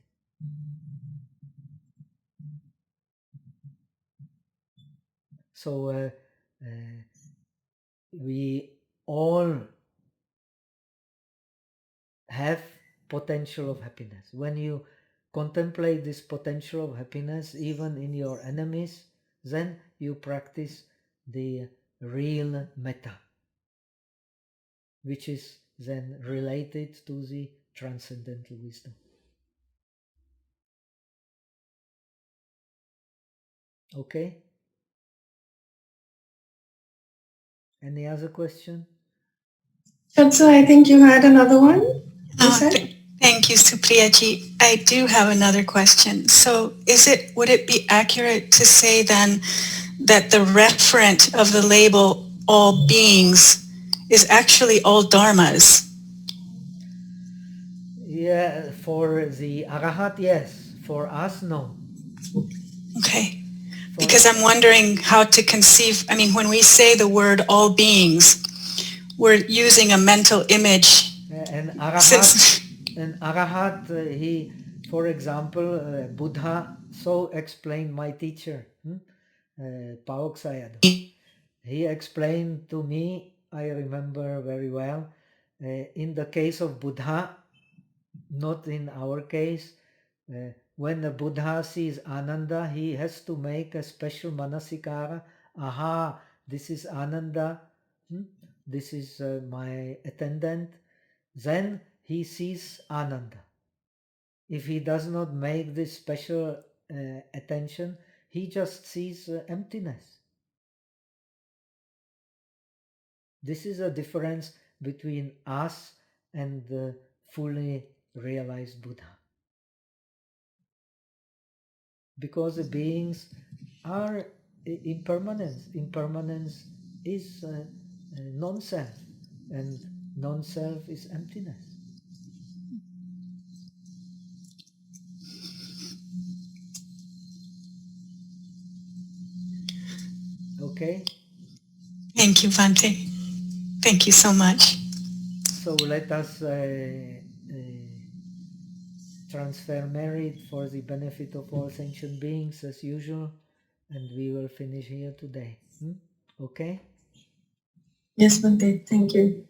So we all have potential of happiness. When you contemplate this potential of happiness, even in your enemies, then you practice the real metta, which is then related to the transcendental wisdom. Okay? Any other question? So I think you had another one, you said? Thank you, Supriyaji. I do have another question. So would it be accurate to say then that the referent of the label all beings is actually all dharmas? Yeah, for the Arahat, yes. For us, no. Okay. Because I'm wondering how to conceive, when we say the word all beings, we're using a mental image. And Arahat, he, for example, Buddha so explained my teacher, Pa Auk Sayadaw. He explained to me, I remember very well, in the case of Buddha, not in our case, when the Buddha sees Ananda, he has to make a special manasikara. Aha, this is Ananda, this is my attendant. Then he sees Ananda. If he does not make this special attention, he just sees emptiness. This is a difference between us and the fully realized Buddha. Because the beings are impermanence. Impermanence is non-self, and non-self is emptiness. Okay? Thank you, Bhante. Thank you so much. So let us transfer merit for the benefit of all sentient beings as usual, and we will finish here today. Okay? Yes, Bhante. Thank you.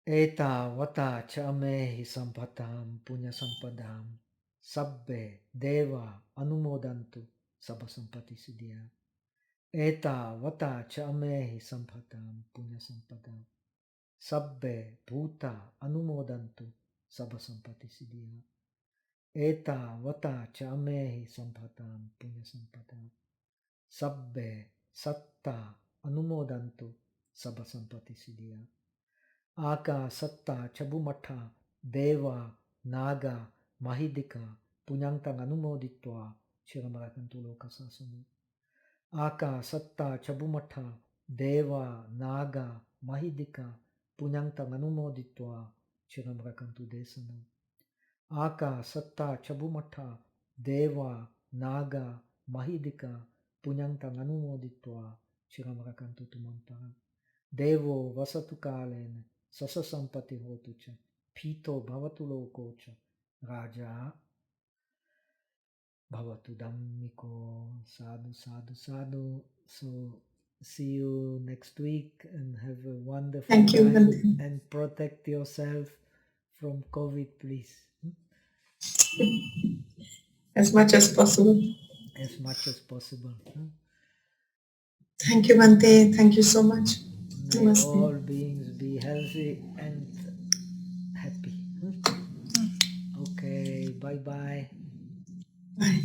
Eta vata chamehi sampatam punya sampadam sabbe deva anumodantu sabha sampati siddhya. Eta vata chamehi sampatam punya sampadam sabbe bhuta anumodantu sabha sampati siddhya. Eta vata chamehi sampatam punya sampadam sabbe satta anumodantu sabha sampati siddhya. Aka satta chabumatha deva naga mahidika punyantang anumoditva chiramarakantu lokasasana. Aka satta chabumatha deva naga mahidika punyantang anumoditva chiramarakantu desana. Aka satta chabumatha deva naga mahidika punyantang anumoditva chiramarakantu tumantara. Devo vasatu kalena sasa sampati hotucha pito bhavatu lokocha raja bhavatu dhammiko. Sadhu, sadhu, sadhu. So see you next week and have a wonderful Thank you, time Bhante. and protect yourself from COVID, please. As much as possible. As much as possible. Thank you, Bhante. Thank you so much. May all beings be healthy and happy. Okay, bye-bye. Bye.